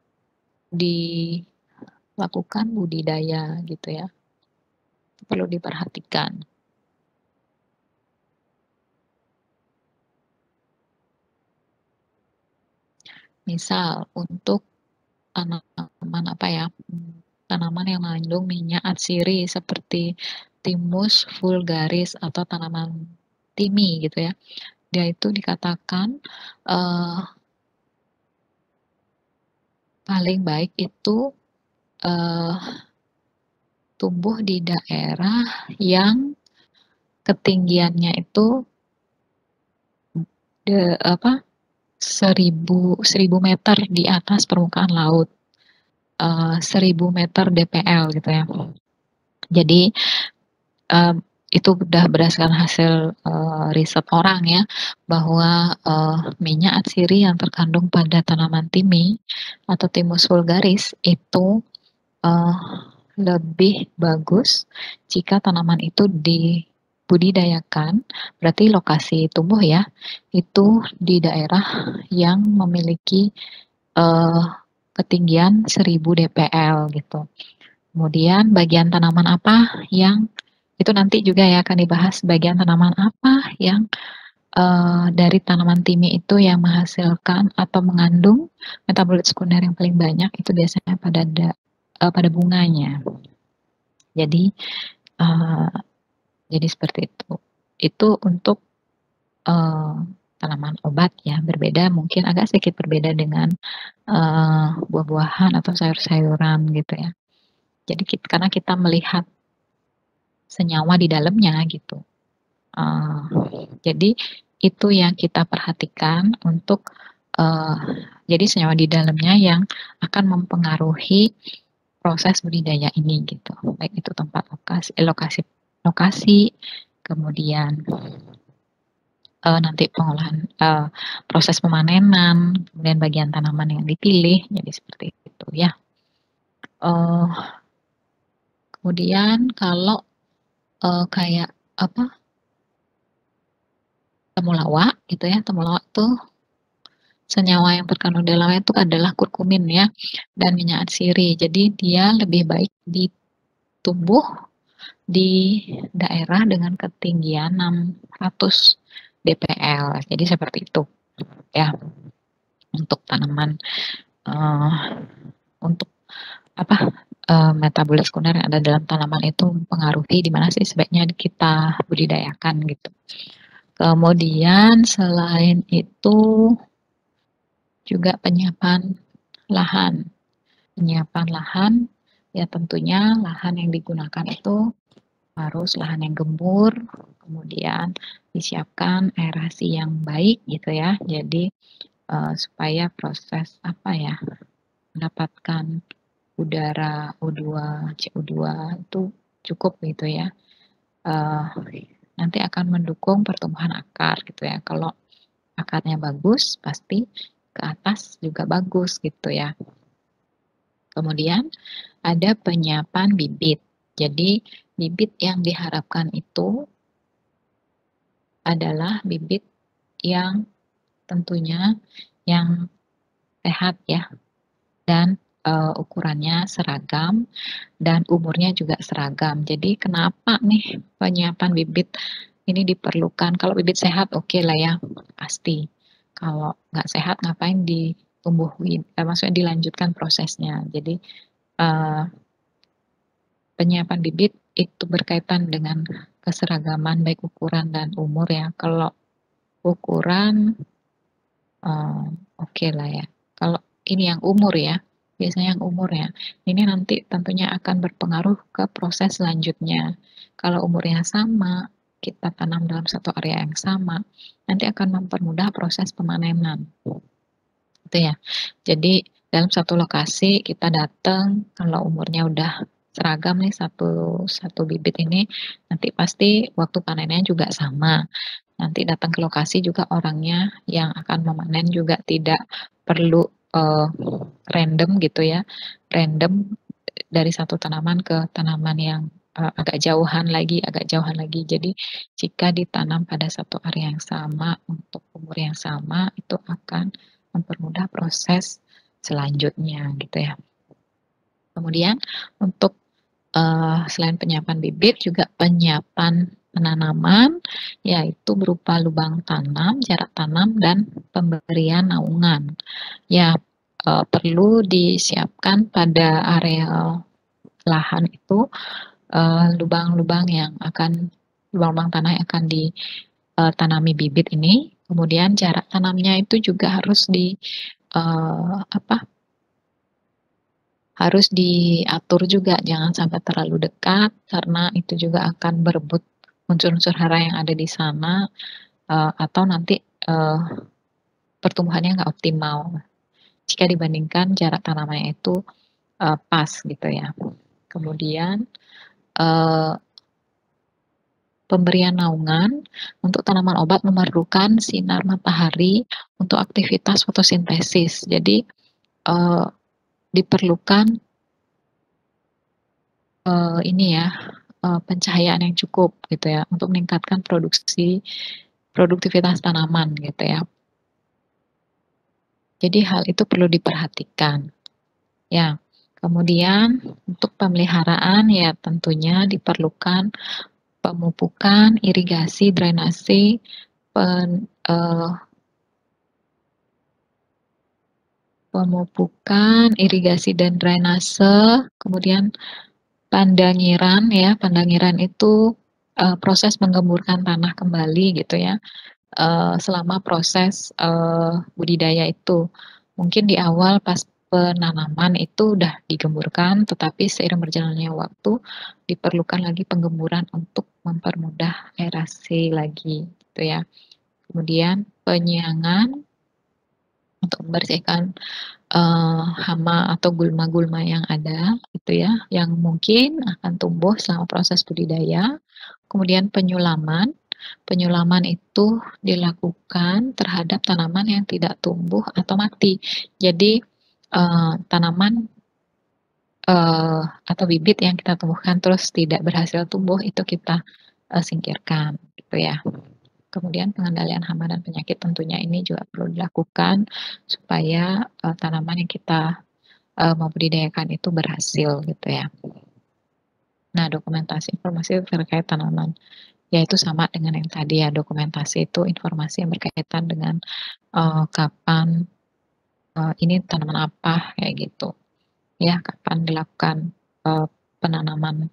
dilakukan budidaya gitu ya. Perlu diperhatikan. Misal untuk tanaman yang mengandung minyak atsiri seperti Thymus vulgaris atau tanaman timi gitu ya. Dia itu dikatakan paling baik itu tumbuh di daerah yang ketinggiannya itu 1000 meter di atas permukaan laut. 1000 meter DPL gitu ya. Jadi itu udah berdasarkan hasil riset orang ya, bahwa minyak atsiri yang terkandung pada tanaman timi atau Thymus vulgaris itu lebih bagus jika tanaman itu dibudidayakan, berarti lokasi tumbuh ya, itu di daerah yang memiliki ketinggian 1000 DPL gitu. Kemudian bagian tanaman apa yang itu nanti juga ya akan dibahas bagian tanaman apa yang dari tanaman timi itu yang menghasilkan atau mengandung metabolit sekunder yang paling banyak itu biasanya pada bunganya. Jadi seperti itu. Itu untuk tanaman obat ya, berbeda mungkin agak sedikit berbeda dengan buah-buahan atau sayur-sayuran gitu ya. Jadi karena kita melihat senyawa di dalamnya gitu. Jadi itu yang kita perhatikan untuk jadi senyawa di dalamnya yang akan mempengaruhi proses budidaya ini gitu. Baik itu tempat lokasi, kemudian nanti pengolahan proses pemanenan, kemudian bagian tanaman yang dipilih, jadi seperti itu ya. Kemudian kalau kayak temulawak gitu ya, temulawak tuh senyawa yang terkandung dalamnya itu adalah kurkumin ya, dan minyak atsiri. Jadi dia lebih baik ditumbuh di daerah dengan ketinggian 600 dpl. Jadi seperti itu ya untuk tanaman untuk metabolit sekunder yang ada dalam tanaman itu mempengaruhi di mana sih sebaiknya kita budidayakan gitu. Kemudian selain itu juga penyiapan lahan. Penyiapan lahan ya tentunya lahan yang digunakan itu harus lahan yang gembur, kemudian disiapkan aerasi yang baik gitu ya. Jadi supaya proses mendapatkan udara O2, CO2 itu cukup gitu ya. Nanti akan mendukung pertumbuhan akar gitu ya. Kalau akarnya bagus, pasti ke atas juga bagus gitu ya. Kemudian ada penyiapan bibit. Jadi bibit yang diharapkan itu adalah bibit yang tentunya yang sehat ya, dan ukurannya seragam dan umurnya juga seragam. Jadi kenapa nih penyiapan bibit ini diperlukan? Kalau bibit sehat oke lah ya, pasti. Kalau nggak sehat ngapain ditumbuhin, maksudnya dilanjutkan prosesnya. Jadi penyiapan bibit itu berkaitan dengan keseragaman baik ukuran dan umur ya. Kalau ukuran oke lah ya. Kalau ini yang umur ya, biasanya yang umur ya. Ini nanti tentunya akan berpengaruh ke proses selanjutnya. Kalau umurnya sama, kita tanam dalam satu area yang sama, nanti akan mempermudah proses pemanenan. Itu ya. Jadi dalam satu lokasi kita datang, kalau umurnya udah seragam nih satu bibit ini, nanti pasti waktu panennya juga sama. Nanti datang ke lokasi juga orangnya yang akan memanen juga tidak perlu random gitu ya, random dari satu tanaman ke tanaman yang agak jauhan lagi. Jadi jika ditanam pada satu area yang sama untuk umur yang sama itu akan mempermudah proses selanjutnya gitu ya. Kemudian untuk selain penyiapan bibit juga penyiapan penanaman yaitu berupa lubang tanam, jarak tanam dan pemberian naungan. Ya, perlu disiapkan pada area lahan itu lubang-lubang tanah yang akan ditanami bibit ini. Kemudian jarak tanamnya itu juga harus harus diatur juga, jangan sampai terlalu dekat karena itu juga akan berebut unsur-unsur hara yang ada di sana atau nanti pertumbuhannya nggak optimal jika dibandingkan jarak tanamannya itu pas gitu ya. Kemudian pemberian naungan untuk tanaman obat memerlukan sinar matahari untuk aktivitas fotosintesis. Jadi diperlukan pencahayaan yang cukup gitu ya untuk meningkatkan produktivitas tanaman gitu ya. Jadi hal itu perlu diperhatikan. Ya, kemudian untuk pemeliharaan ya tentunya diperlukan pemupukan, irigasi, drainase, pemupukan, irigasi dan drainase, kemudian pandangiran ya, pandangiran itu proses menggemburkan tanah kembali gitu ya. Selama proses budidaya itu. Mungkin di awal pas penanaman itu udah digemburkan, tetapi seiring berjalannya waktu diperlukan lagi penggemburan untuk mempermudah aerasi lagi gitu ya. Kemudian penyiangan untuk membersihkan hama atau gulma-gulma yang ada gitu ya, yang mungkin akan tumbuh selama proses budidaya. Kemudian penyulaman itu dilakukan terhadap tanaman yang tidak tumbuh atau mati. Jadi tanaman atau bibit yang kita tumbuhkan terus tidak berhasil tumbuh itu kita singkirkan gitu ya. Kemudian pengendalian hama dan penyakit tentunya ini juga perlu dilakukan supaya tanaman yang kita mau budidayakan itu berhasil gitu ya. Nah, dokumentasi informasi terkait tanaman, yaitu sama dengan yang tadi ya, dokumentasi itu informasi yang berkaitan dengan kapan ini tanaman apa kayak gitu ya, kapan dilakukan penanaman,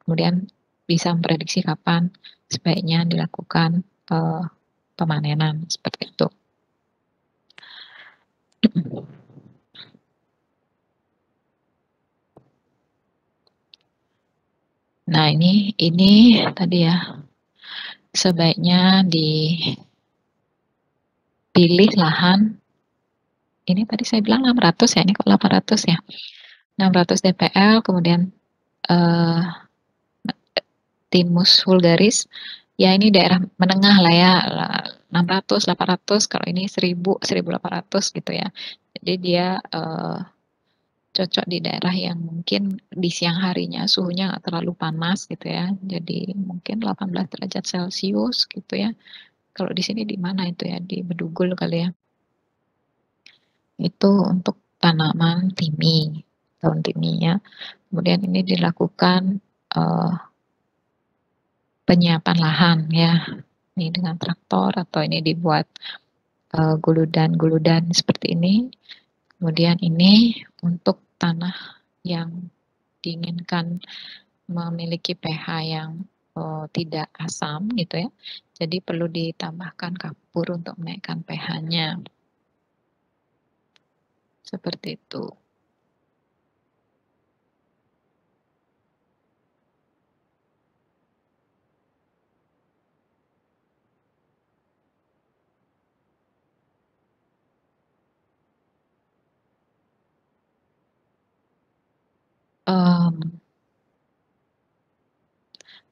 kemudian bisa memprediksi kapan sebaiknya dilakukan pemanenan seperti itu. Nah, ini tadi ya, sebaiknya dipilih lahan, ini tadi saya bilang 600 ya, ini kok 800 ya, 600 dpl, kemudian Thymus vulgaris, ya ini daerah menengah lah ya, 600, 800, kalau ini 1000, 1800 gitu ya. Jadi dia cocok di daerah yang mungkin di siang harinya suhunya nggak terlalu panas gitu ya. Jadi mungkin 18 derajat Celcius gitu ya. Kalau di sini di mana itu ya, di Bedugul kali ya. Itu untuk tanaman timi, daun timi ya. Kemudian ini dilakukan penyiapan lahan ya. Ini dengan traktor atau ini dibuat guludan-guludan seperti ini. Kemudian ini untuk tanah yang diinginkan memiliki pH yang tidak asam gitu ya. Jadi perlu ditambahkan kapur untuk menaikkan pH-nya. Seperti itu.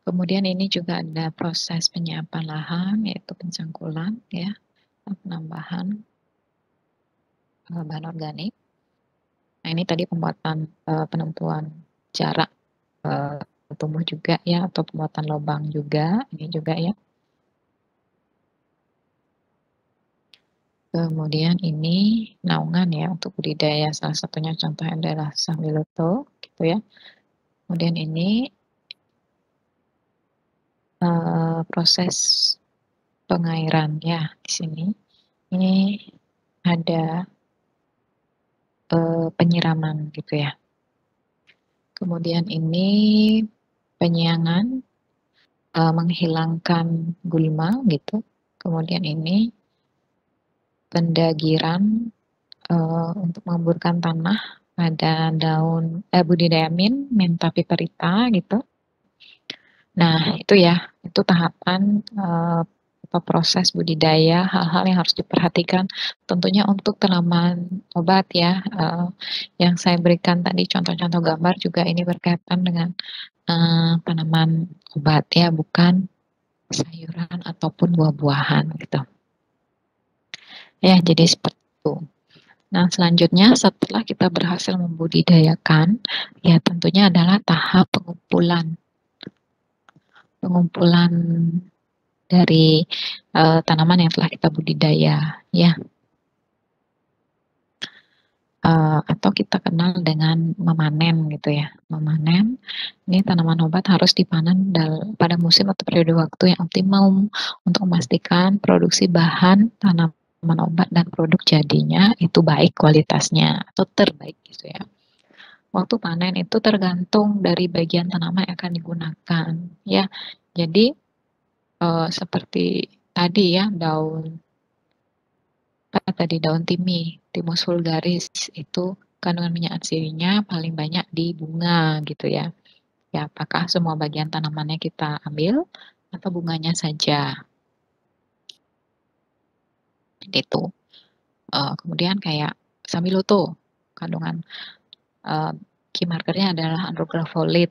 Kemudian ini juga ada proses penyiapan lahan, yaitu pencangkulan ya, penambahan bahan organik. Nah, ini tadi pembuatan penentuan jarak tumbuh juga ya, atau pembuatan lubang juga, ini juga ya. Kemudian ini naungan ya untuk budidaya, salah satunya contohnya adalah Sambiloto gitu ya. Kemudian ini proses pengairan ya di sini. Ini ada penyiraman gitu ya. Kemudian ini penyiangan, menghilangkan gulma gitu. Kemudian ini pendagiran untuk mengemburkan tanah pada daun budidaya Mentha piperita gitu. Nah, itu ya, itu tahapan atau proses budidaya, hal-hal yang harus diperhatikan tentunya untuk tanaman obat ya. Yang saya berikan tadi contoh-contoh gambar juga ini berkaitan dengan tanaman obat ya, bukan sayuran ataupun buah-buahan gitu. Ya, jadi seperti itu. Nah, selanjutnya setelah kita berhasil membudidayakan, ya tentunya adalah tahap pengumpulan dari tanaman yang telah kita budidaya, ya. Atau kita kenal dengan memanen gitu ya. Memanen, ini tanaman obat harus dipanen pada musim atau periode waktu yang optimum untuk memastikan produksi bahan tanaman obat dan produk jadinya itu baik kualitasnya atau terbaik gitu ya. Waktu panen itu tergantung dari bagian tanaman yang akan digunakan ya. Jadi seperti tadi ya, daun timi, Thymus vulgaris itu kandungan minyak aslinya paling banyak di bunga gitu ya. Ya, apakah semua bagian tanamannya kita ambil atau bunganya saja? Gitu. Kemudian kayak Sambiloto, kandungan key markernya adalah andrografolit.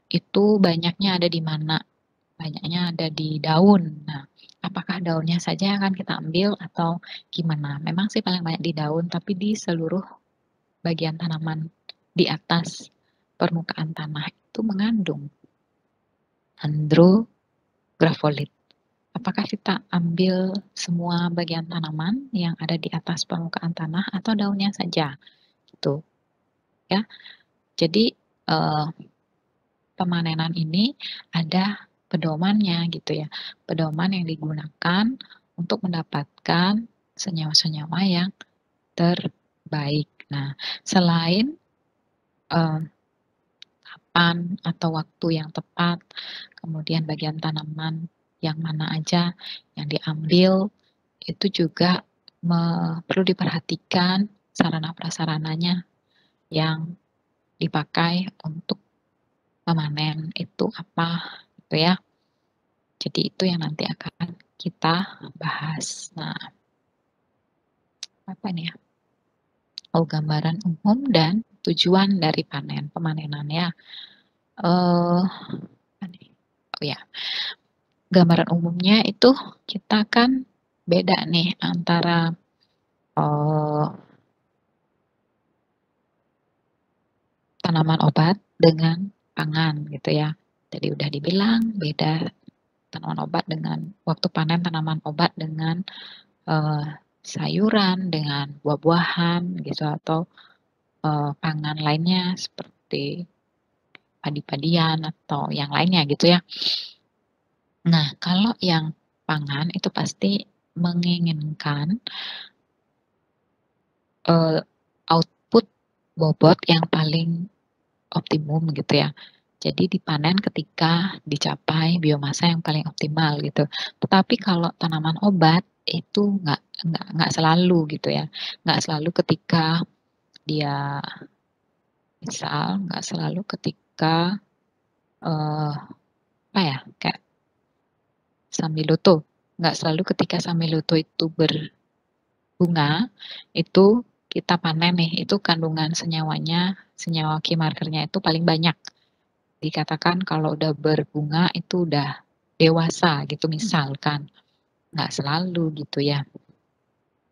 Itu banyaknya ada di mana? Banyaknya ada di daun. Nah, apakah daunnya saja yang akan kita ambil atau gimana? Memang sih paling banyak di daun, tapi di seluruh bagian tanaman di atas permukaan tanah itu mengandung andrografolit. apakah kita ambil semua bagian tanaman yang ada di atas permukaan tanah atau daunnya saja, gitu ya. Jadi pemanenan ini ada pedomannya gitu ya, pedoman yang digunakan untuk mendapatkan senyawa-senyawa yang terbaik. Nah, selain kapan atau waktu yang tepat, kemudian bagian tanaman yang mana aja yang diambil, itu juga perlu diperhatikan sarana prasarananya yang dipakai untuk memanen itu apa, gitu ya. Jadi itu yang nanti akan kita bahas. Nah, apa nih ya? Oh, gambaran umum dan tujuan dari pemanenan ya. Apa nih? Oh ya, gambaran umumnya itu kita kan beda nih antara tanaman obat dengan pangan gitu ya. Jadi udah dibilang beda tanaman obat dengan waktu panen tanaman obat dengan sayuran, dengan buah-buahan gitu atau pangan lainnya seperti padi-padian atau yang lainnya gitu ya. Nah, kalau yang pangan itu pasti menginginkan output bobot yang paling optimum gitu ya. Jadi dipanen ketika dicapai biomasa yang paling optimal gitu. Tetapi kalau tanaman obat itu nggak selalu gitu ya. Nggak selalu ketika dia misal nggak selalu ketika apa ya kayak Sambiloto. Nggak selalu ketika Sambiloto itu berbunga itu kita panen nih. Itu kandungan senyawanya, senyawa key markernya itu paling banyak. Dikatakan kalau udah berbunga itu udah dewasa gitu misalkan. Nggak selalu gitu ya.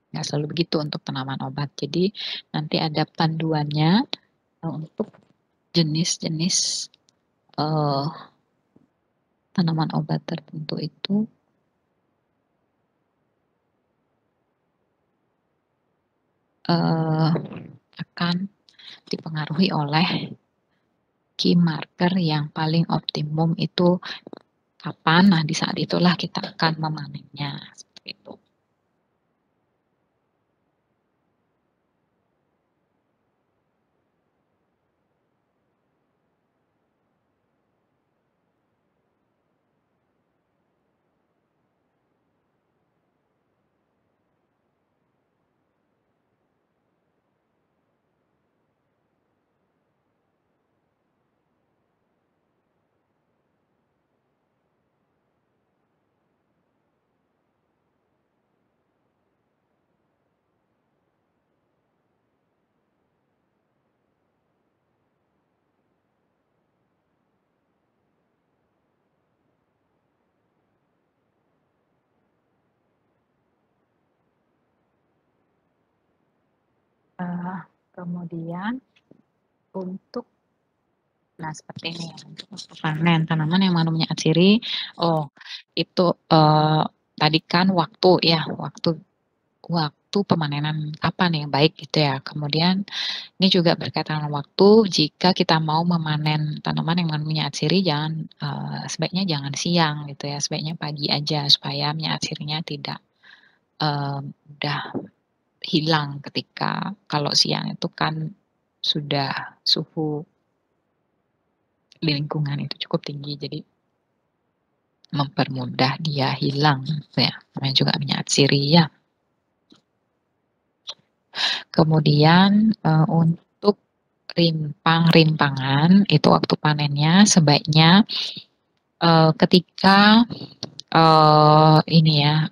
Nggak selalu begitu untuk tanaman obat. Jadi nanti ada panduannya untuk jenis-jenis tanaman obat tertentu itu akan dipengaruhi oleh key marker yang paling optimum itu kapan. Nah, di saat itulah kita akan memanennya seperti itu. Kemudian untuk seperti ini ya, untuk panen tanaman yang mengandung minyak atsiri. Oh, itu tadi kan waktu ya, waktu pemanenan kapan yang baik gitu ya. Kemudian ini juga berkaitan dengan waktu. Jika kita mau memanen tanaman yang mengandung minyak atsiri, sebaiknya jangan siang gitu ya, sebaiknya pagi aja supaya minyak atsirinya tidak mudah hilang ketika kalau siang itu kan sudah suhu di lingkungan itu cukup tinggi, jadi mempermudah dia hilang ya. Namanya juga minyak atsiri ya. Kemudian untuk rimpangan itu waktu panennya sebaiknya ketika ini ya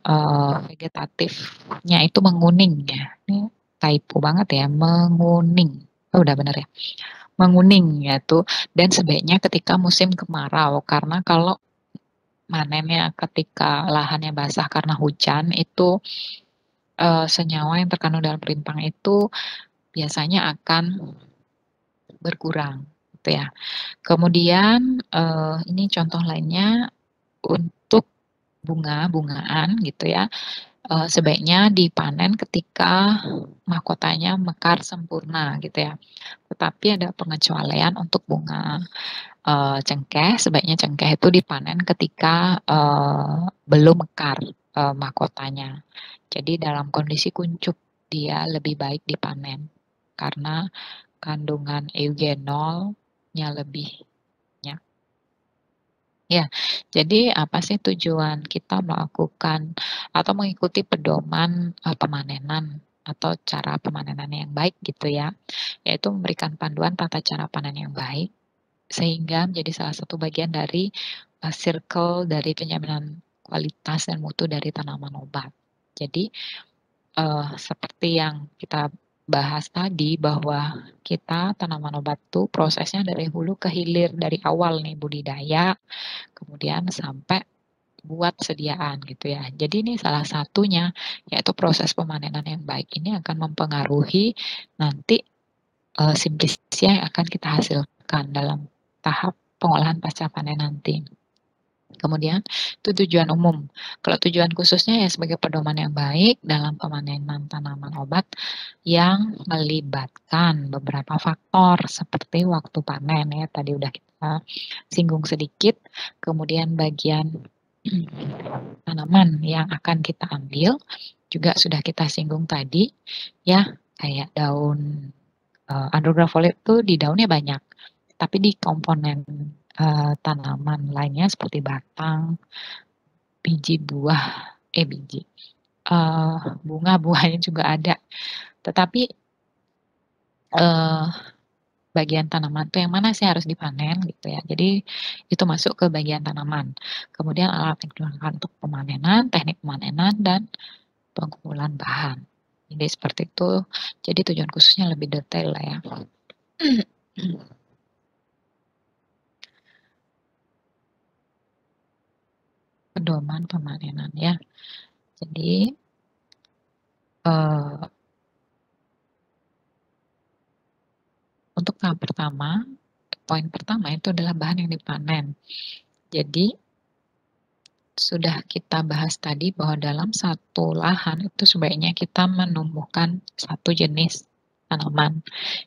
vegetatifnya itu menguning ya. Ini typo banget ya, menguning. Oh, udah benar ya. Menguning yaitu, dan sebaiknya ketika musim kemarau karena kalau manennya ketika lahannya basah karena hujan itu senyawa yang terkandung dalam rimpang itu biasanya akan berkurang gitu ya. Kemudian ini contoh lainnya untuk bunga-bungaan gitu ya, sebaiknya dipanen ketika mahkotanya mekar sempurna gitu ya. Tetapi ada pengecualian untuk bunga cengkeh, sebaiknya cengkeh itu dipanen ketika belum mekar mahkotanya. Jadi dalam kondisi kuncup dia lebih baik dipanen karena kandungan eugenolnya lebih. Ya, jadi apa sih tujuan kita melakukan atau mengikuti pedoman pemanenan atau cara pemanenan yang baik gitu ya, yaitu memberikan panduan tata cara panen yang baik sehingga menjadi salah satu bagian dari circle dari penjaminan kualitas dan mutu dari tanaman obat. Jadi seperti yang kita bahas tadi bahwa kita tanaman obat tuh prosesnya dari hulu ke hilir dari awal nih budidaya, kemudian sampai buat sediaan gitu ya. Jadi ini salah satunya yaitu proses pemanenan yang baik ini akan mempengaruhi nanti simplisia yang akan kita hasilkan dalam tahap pengolahan pasca panen nanti. Kemudian itu tujuan umum. Kalau tujuan khususnya ya sebagai pedoman yang baik dalam pemanenan tanaman obat yang melibatkan beberapa faktor seperti waktu panen ya tadi udah kita singgung sedikit. Kemudian bagian tanaman yang akan kita ambil juga sudah kita singgung tadi ya kayak daun Andrographole itu di daunnya banyak, tapi di komponen tanaman lainnya seperti batang, biji buah, bunga buahnya juga ada. Tetapi bagian tanaman itu yang mana sih harus dipanen gitu ya. Jadi itu masuk ke bagian tanaman. Kemudian alat yang digunakan untuk pemanenan, teknik pemanenan dan pengumpulan bahan. Jadi seperti itu. Jadi tujuan khususnya lebih detail lah ya. Pedoman pemanenan ya. Jadi untuk tahap pertama, poin pertama itu adalah bahan yang dipanen. Jadi sudah kita bahas tadi bahwa dalam satu lahan itu sebaiknya kita menumbuhkan satu jenis tanaman.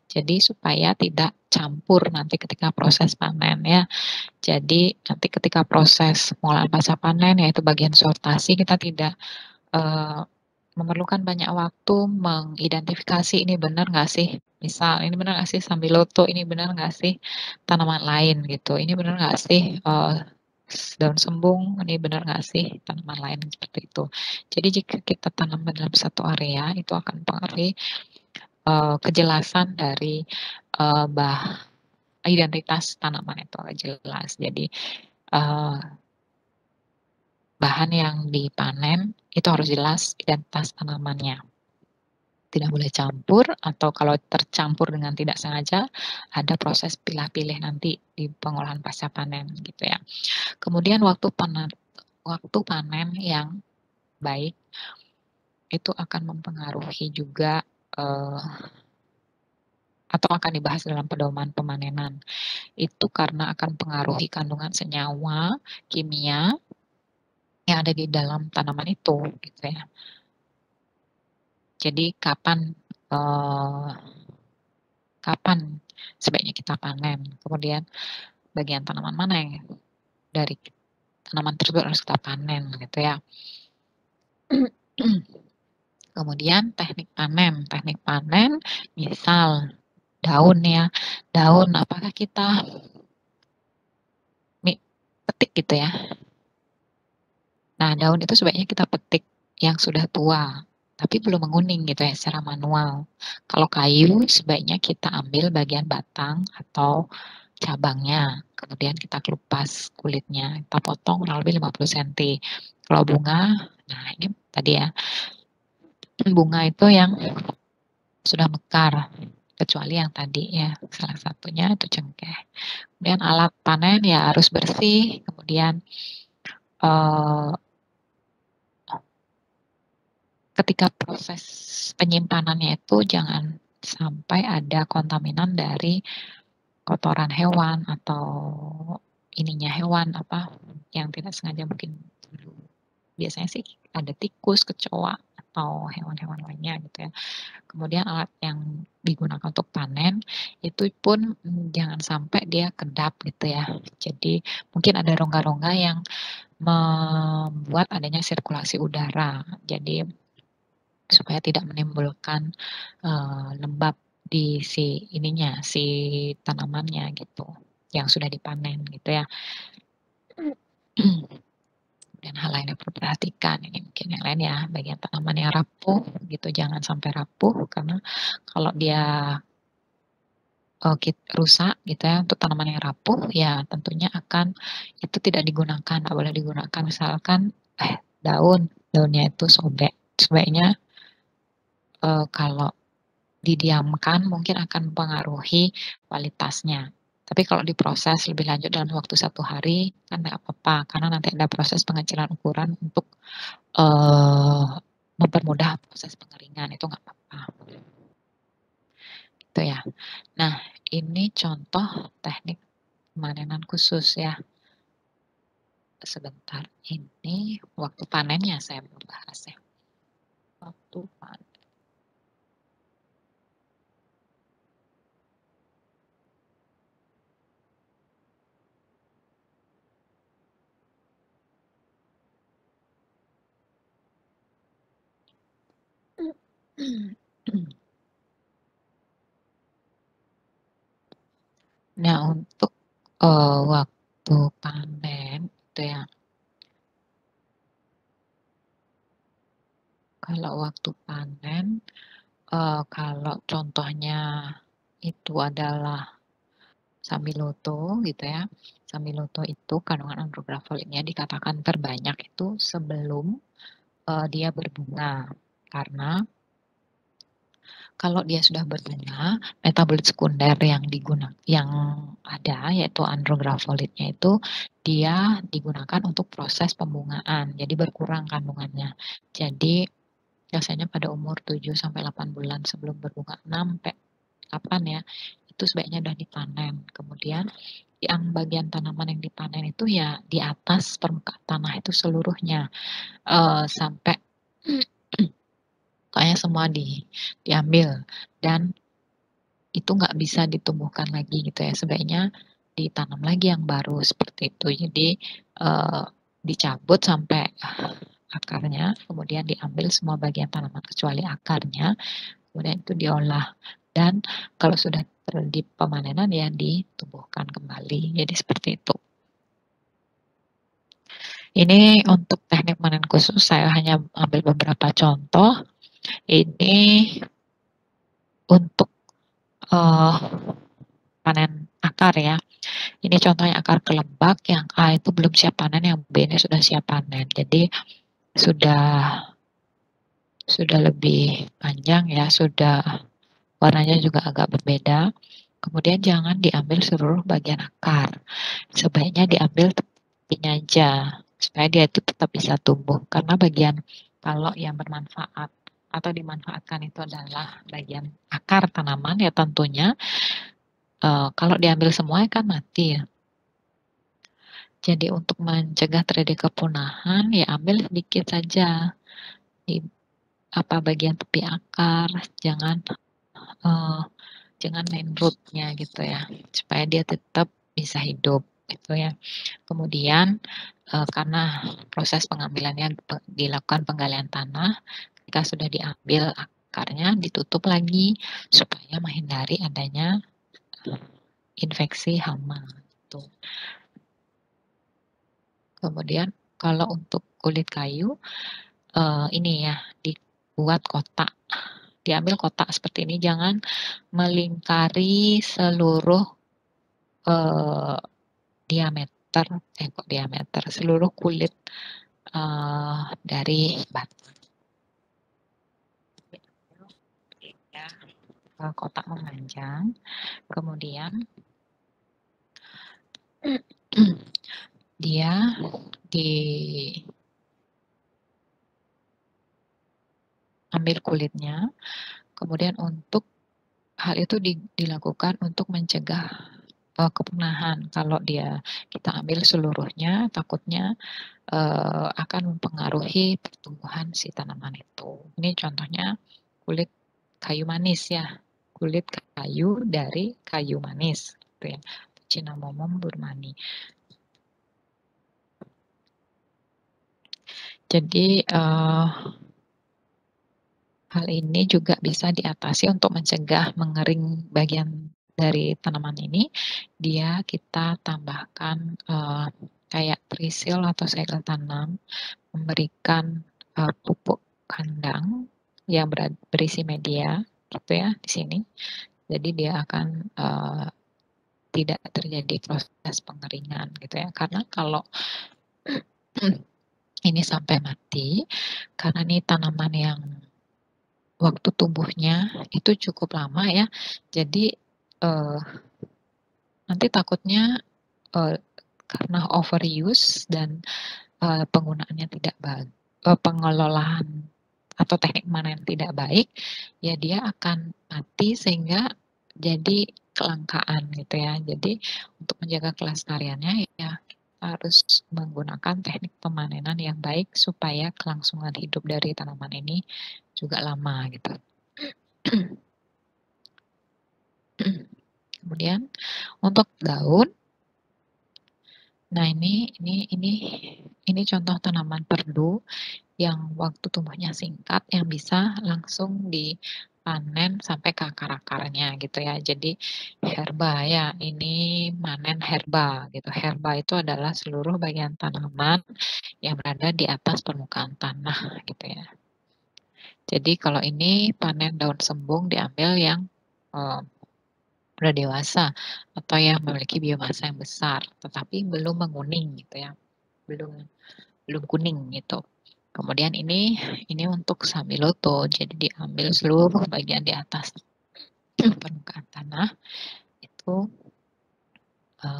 Jadi supaya tidak campur nanti ketika proses panen ya. Jadi nanti ketika proses pengolahan pasca panen yaitu bagian sortasi kita tidak memerlukan banyak waktu mengidentifikasi ini benar nggak sih, misal ini benar nggak sih sambiloto, ini benar nggak sih tanaman lain gitu, ini benar nggak sih daun sembung, ini benar nggak sih tanaman lain seperti itu. Jadi jika kita tanam dalam satu area itu akan mempengaruhi kejelasan dari identitas tanaman itu jelas. Jadi bahan yang dipanen itu harus jelas identitas tanamannya. Tidak boleh campur atau kalau tercampur dengan tidak sengaja ada proses pilah-pilih nanti di pengolahan pasca panen gitu ya. Kemudian waktu panen yang baik itu akan mempengaruhi juga atau akan dibahas dalam pedoman pemanenan. Itu karena akan mempengaruhi kandungan senyawa kimia yang ada di dalam tanaman itu gitu ya. Jadi kapan sebaiknya kita panen, kemudian bagian tanaman mana yang dari tanaman tersebut harus kita panen gitu ya. Kemudian teknik panen misal daun ya, daun apakah kita petik gitu ya. Nah daun itu sebaiknya kita petik yang sudah tua, tapi belum menguning gitu ya secara manual. Kalau kayu sebaiknya kita ambil bagian batang atau cabangnya, kemudian kita kelupas kulitnya, kita potong kurang lebih 50 cm. Kalau bunga, nah ini tadi ya, bunga itu yang sudah mekar, kecuali yang tadi ya, salah satunya itu cengkeh. Kemudian alat panen ya harus bersih, kemudian ketika proses penyimpanannya itu jangan sampai ada kontaminan dari kotoran hewan atau ininya hewan apa yang tidak sengaja mungkin biasanya sih ada tikus, kecoa, atau hewan-hewan lainnya gitu ya. Kemudian alat yang digunakan untuk panen itu pun jangan sampai dia kedap gitu ya. Jadi mungkin ada rongga-rongga yang membuat adanya sirkulasi udara. Jadi supaya tidak menimbulkan lembab di si ininya, si tanamannya gitu, yang sudah dipanen gitu ya. Dan hal lain yang perlu diperhatikan, ini mungkin yang lain ya, bagian tanaman yang rapuh gitu, jangan sampai rapuh karena kalau dia rusak gitu ya, untuk tanaman yang rapuh ya tentunya akan itu tidak digunakan, nggak boleh digunakan. Misalkan daunnya itu sobek, sebaiknya kalau didiamkan mungkin akan mempengaruhi kualitasnya. Tapi kalau diproses lebih lanjut dalam waktu 1 hari kan nggak apa-apa, karena nanti ada proses pengecilan ukuran untuk mempermudah proses pengeringan, itu nggak apa-apa. Gitu ya. Nah, ini contoh teknik pemanenan khusus ya. Sebentar, ini waktu panennya saya belum bahas ya. Waktu panen. Nah, untuk waktu panen itu ya. Kalau waktu panen, kalau contohnya itu adalah Sambiloto gitu ya. Sambiloto itu kandungan andrografolitnya dikatakan terbanyak itu sebelum dia berbunga. Karena kalau dia sudah berbunga, metabolit sekunder yang ada yaitu andrografolitnya itu dia digunakan untuk proses pembungaan. Jadi berkurang kandungannya. Jadi biasanya pada umur 7 sampai 8 bulan sebelum berbunga, 6 sampai 8 ya, itu sebaiknya sudah dipanen. Kemudian yang bagian tanaman yang dipanen itu ya di atas permukaan tanah itu seluruhnya, sampai pokoknya semua diambil dan itu nggak bisa ditumbuhkan lagi gitu ya, sebaiknya ditanam lagi yang baru seperti itu. Jadi, dicabut sampai akarnya, kemudian diambil semua bagian tanaman kecuali akarnya, kemudian itu diolah dan kalau sudah terjadi pemanenan ya ditumbuhkan kembali. Jadi seperti itu. Ini untuk teknik panen khusus saya hanya ambil beberapa contoh. Ini untuk panen akar ya. Ini contohnya akar kelembak, yang A itu belum siap panen, yang B ini sudah siap panen. Jadi sudah lebih panjang ya, sudah warnanya juga agak berbeda. Kemudian jangan diambil seluruh bagian akar. Sebaiknya diambil tepinya aja supaya dia itu tetap bisa tumbuh. Karena bagian kalau yang bermanfaat atau dimanfaatkan itu adalah bagian akar tanaman ya tentunya kalau diambil semua kan mati ya. Jadi untuk mencegah terjadi kepunahan ya ambil sedikit saja di bagian tepi akar, jangan main rootnya gitu ya, supaya dia tetap bisa hidup gitu ya. Kemudian karena proses pengambilannya dilakukan penggalian tanah, ketika sudah diambil akarnya ditutup lagi supaya menghindari adanya infeksi hama gitu. Kemudian kalau untuk kulit kayu ini ya dibuat kotak. Diambil kotak seperti ini, jangan melingkari seluruh seluruh kulit dari batang. Ya, kotak memanjang, kemudian dia diambil kulitnya, kemudian untuk hal itu dilakukan untuk mencegah kepunahan. Kalau kita ambil seluruhnya, takutnya akan mempengaruhi pertumbuhan si tanaman itu. Ini contohnya kulit kayu manis ya, kulit kayu dari kayu manis, gitu ya. Cinnamomum burmani. Jadi hal ini juga bisa diatasi untuk mencegah mengering bagian dari tanaman ini. Kita tambahkan kayak trisil atau segel tanam, memberikan pupuk kandang yang berisi media, gitu ya di sini. Jadi dia akan tidak terjadi proses pengeringan, gitu ya. Karena kalau ini sampai mati, karena ini tanaman yang waktu tumbuhnya itu cukup lama ya, jadi nanti takutnya karena overuse dan penggunaannya tidak baik, pengelolaan atau teknik panen tidak baik, ya dia akan mati sehingga jadi kelangkaan gitu ya. Jadi untuk menjaga kelestariannya ya kita harus menggunakan teknik pemanenan yang baik supaya kelangsungan hidup dari tanaman ini juga lama gitu. Kemudian untuk daun, nah ini contoh tanaman perdu yang waktu tumbuhnya singkat, yang bisa langsung dipanen sampai ke akar-akarnya gitu ya. Jadi herba ya, ini manen herba gitu. Herba itu adalah seluruh bagian tanaman yang berada di atas permukaan tanah gitu ya. Jadi kalau ini panen daun sembung diambil yang udah dewasa atau yang memiliki biomasa yang besar, tetapi belum menguning gitu ya, belum kuning gitu. Kemudian ini untuk Sambiloto, jadi diambil seluruh bagian di atas permukaan tanah itu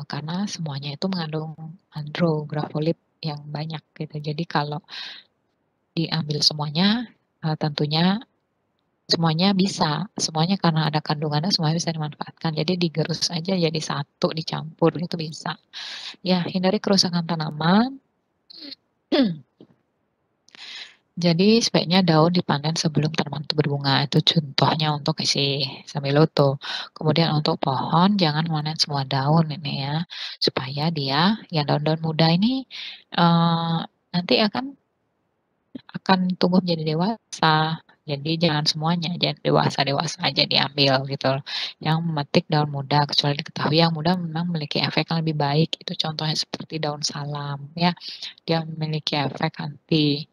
karena semuanya itu mengandung andrografolit yang banyak gitu. Jadi kalau diambil semuanya tentunya semuanya bisa, semuanya karena ada kandungannya semuanya bisa dimanfaatkan. Jadi digerus aja jadi satu, dicampur itu bisa. Ya, hindari kerusakan tanaman. Jadi sebaiknya daun dipanen sebelum tanaman itu berbunga. Itu contohnya untuk si Sambiloto. Kemudian untuk pohon jangan panen semua daun ini ya, supaya dia yang daun-daun muda ini nanti akan tumbuh menjadi dewasa. Jadi jangan semuanya, jangan dewasa aja diambil gitu. Yang memetik daun muda, kecuali diketahui yang muda memang memiliki efek yang lebih baik. Itu contohnya seperti daun salam ya. Dia memiliki efek anti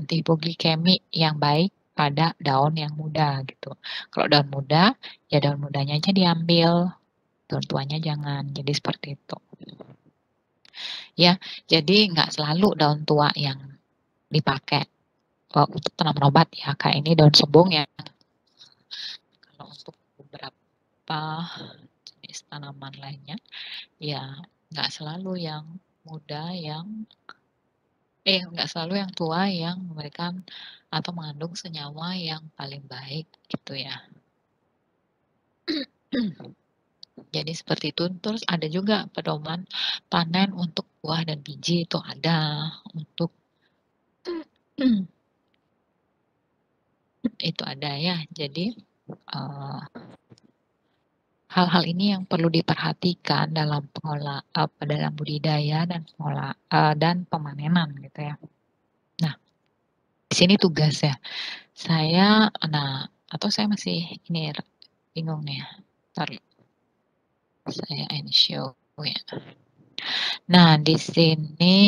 hipoglikemi yang baik pada daun yang muda gitu. Kalau daun muda, ya daun mudanya aja diambil, daun tuanya jangan. Jadi seperti itu. Ya, jadi nggak selalu daun tua yang dipakai untuk tanaman obat ya, kayak ini daun sembung ya. Kalau untuk beberapa jenis tanaman lainnya, ya nggak selalu yang muda nggak selalu yang tua yang memberikan atau mengandung senyawa yang paling baik gitu ya. Jadi seperti itu. Terus ada juga pedoman panen untuk buah dan biji itu ada, untuk itu ada ya. Jadi hal-hal ini yang perlu diperhatikan dalam dalam budidaya dan pemanenan gitu ya. Nah, di sini tugas ya. Saya masih ini bingung nih ya. Ntar saya show ya. Nah, di sini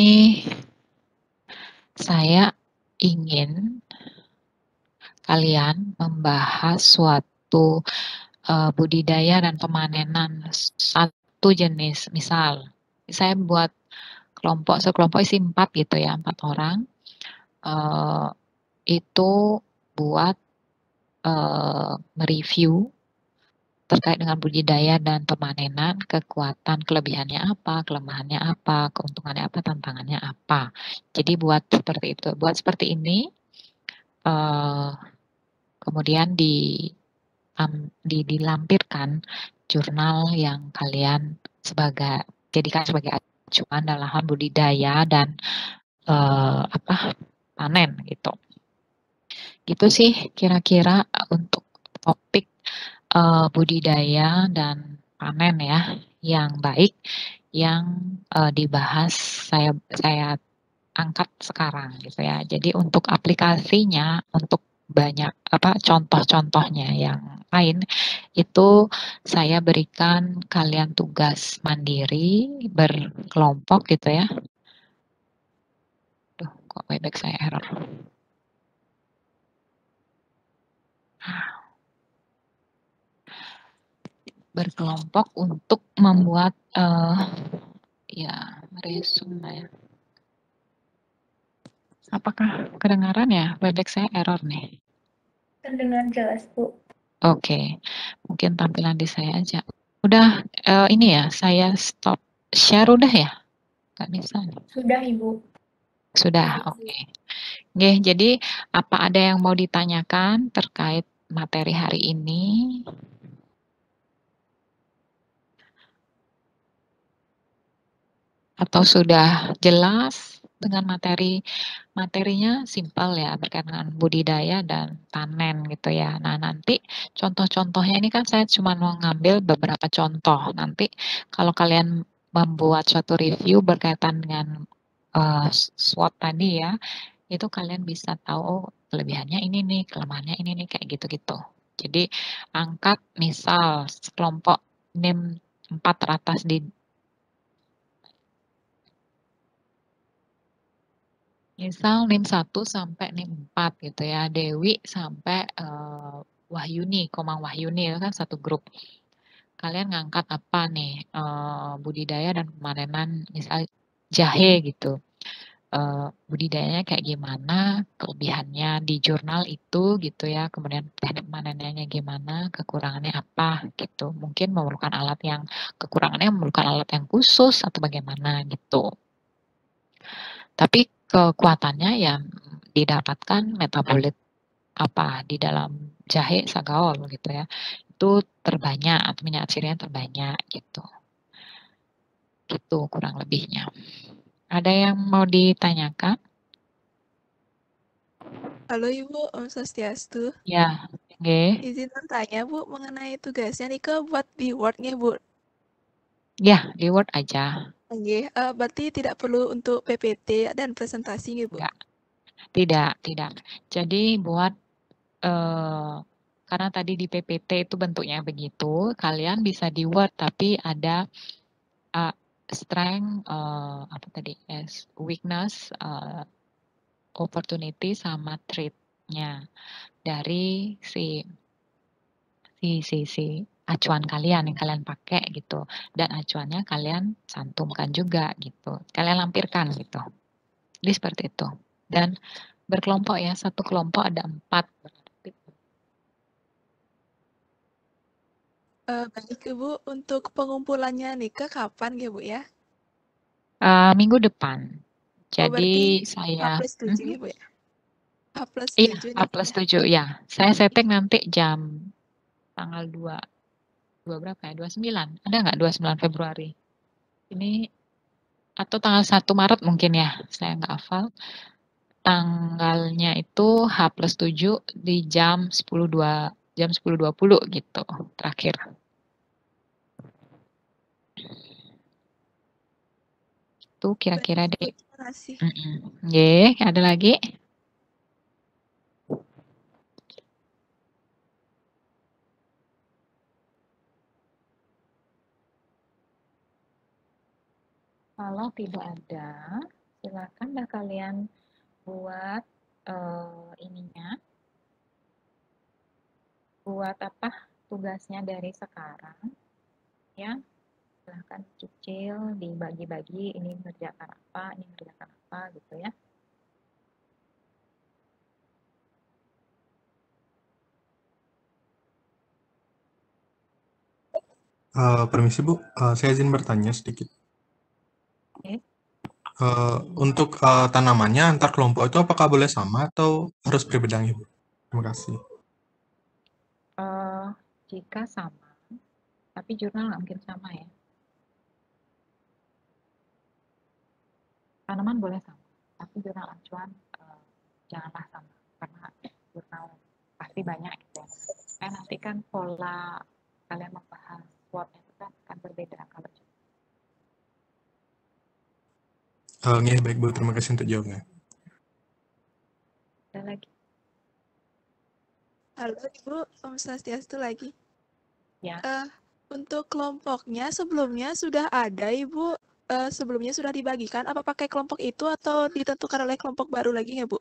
saya ingin kalian membahas suatu budidaya dan pemanenan satu jenis. Misal, saya buat sekelompok isi 4 gitu ya, 4 orang. Itu buat mereview terkait dengan budidaya dan pemanenan, kekuatan, kelebihannya apa, kelemahannya apa, keuntungannya apa, tantangannya apa. Jadi buat seperti itu, buat seperti ini, kemudian dilampirkan jurnal yang kalian jadikan sebagai acuan dalam budidaya dan panen gitu. Gitu sih kira-kira untuk topik budidaya dan panen ya yang baik yang dibahas saya angkat sekarang gitu ya. Jadi untuk aplikasinya, untuk banyak contoh-contohnya yang lain itu saya berikan kalian tugas mandiri berkelompok gitu ya. Duh, kok webek saya error. Berkelompok untuk membuat resume ya. Apakah kedengaran ya? Webek saya error nih. Terdengar jelas, Bu. Oke, mungkin tampilan di saya aja. Udah ini ya, saya stop share udah ya? Nggak bisa nih. Sudah, Ibu. Sudah, oke. Oke, jadi apa ada yang mau ditanyakan terkait materi hari ini? Atau sudah jelas dengan materinya simpel ya, berkaitan dengan budidaya dan panen gitu ya. Nah, nanti contoh-contohnya ini kan saya cuma mau ngambil beberapa contoh. Nanti kalau kalian membuat suatu review berkaitan dengan SWOT tadi ya, itu kalian bisa tahu oh, kelebihannya ini nih, kelemahannya ini nih, kayak gitu-gitu. Jadi angkat misal kelompok NIM 4 teratas di misal NIM 1 sampai NIM 4 gitu ya, Dewi sampai Wahyuni, Komang Wahyuni itu kan satu grup. Kalian ngangkat apa nih, budidaya dan pemanenan misal jahe gitu. Budidayanya kayak gimana, kelebihannya di jurnal itu gitu ya, kemudian teknik panennya gimana, kekurangannya apa gitu. Mungkin kekurangannya memerlukan alat yang khusus atau bagaimana gitu. Tapi kekuatannya yang didapatkan metabolit di dalam jahe sagaol gitu ya. Itu terbanyak atau minyak sirihnya terbanyak gitu. Gitu kurang lebihnya. Ada yang mau ditanyakan? Halo Ibu, Om Swastiastu. Ya, oke. Izin bertanya Bu mengenai tugasnya Nika buat di Word-nya Bu. Ya, di Word aja. Oke, berarti tidak perlu untuk PPT dan presentasi gitu, Bu? Enggak, tidak. Jadi buat karena tadi di PPT itu bentuknya begitu, kalian bisa di Word tapi ada strength, weakness, opportunity sama threat-nya dari si acuan kalian yang kalian pakai gitu. Dan acuannya kalian santumkan juga gitu. Kalian lampirkan gitu. Jadi seperti itu. Dan berkelompok ya, satu kelompok ada 4. Baik Bu, untuk pengumpulannya Nika kapan ya Bu ya? Minggu depan. Jadi saya H+7 ya Bu ya? H+7 iya, H+7 ya. Saya setting nanti jam tanggal 2 berapa ya? 29. Ada nggak 29 Februari? Ini atau tanggal 1 Maret mungkin ya. Saya nggak hafal. Tanggalnya itu H+7 di jam 10.20 gitu terakhir. Itu kira-kira deh. Terima kasih. Ada lagi? Kalau tidak ada, silakanlah kalian buat buat tugasnya dari sekarang ya. Silahkan cicil, dibagi-bagi, ini mengerjakan apa gitu ya. Permisi Bu, saya izin bertanya sedikit. Oke. Untuk tanamannya antar kelompok itu apakah boleh sama atau harus berbeda ya Bu? Terima kasih. Jika sama, Tapi jurnal nggak mungkin sama ya. Tanaman boleh sama, tapi jurnal acuan janganlah sama, karena jurnal pasti banyak gitu ya. Nanti kan pola kalian membahas SWOT itu kan akan berbeda kalau Nggih, baik Bu, terima kasih untuk jawabnya. ada lagi. Halo Ibu, Om Swastiastu lagi. Ya. Untuk kelompoknya sebelumnya sudah ada Ibu, sebelumnya sudah dibagikan, apa pakai kelompok itu atau ditentukan oleh kelompok baru lagi nggak Bu?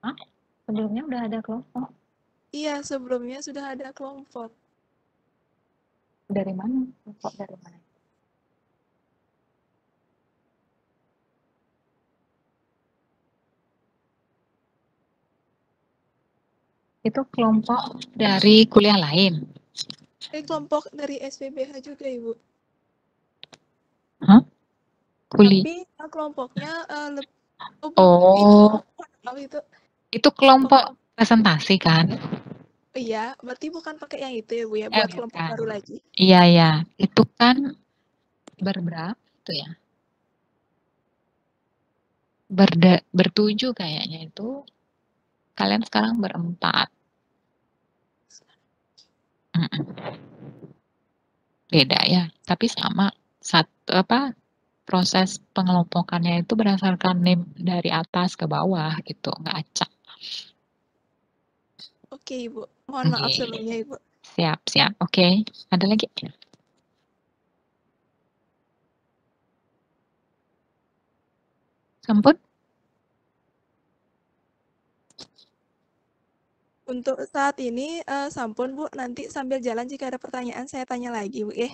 Hah? Sebelumnya udah ada kelompok. Iya, sebelumnya sudah ada kelompok. Dari mana? Kelompok dari mana? Itu kelompok dari kuliah lain. Kelompok dari SPBH juga Ibu. Hah? Tapi kelompoknya itu kelompok presentasi kan? Iya, berarti bukan pakai yang itu ya Bu ya, buat kelompok baru lagi. Iya ya, itu kan berberapa itu ya? Bertujuh kayaknya itu. Kalian sekarang berempat. Beda ya, tapi sama. Proses pengelompokannya itu berdasarkan NIM dari atas ke bawah gitu, nggak acak. Oke Ibu, mohon maaf sebelumnya Ibu. Siap. Oke. Ada lagi? Sampun? Untuk saat ini sampun Bu, nanti sambil jalan jika ada pertanyaan saya tanya lagi Bu ya.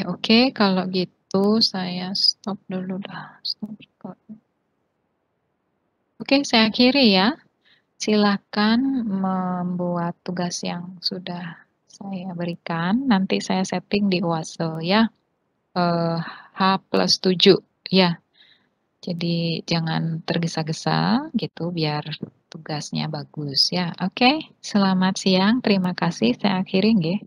Oke, kalau gitu saya stop dulu dah. Oke, saya akhiri ya. Silakan membuat tugas yang sudah saya berikan. Nanti saya setting di Oase ya. H+7 ya. Jadi jangan tergesa-gesa gitu biar tugasnya bagus ya. Oke, selamat siang. Terima kasih. Saya akhiri nggih.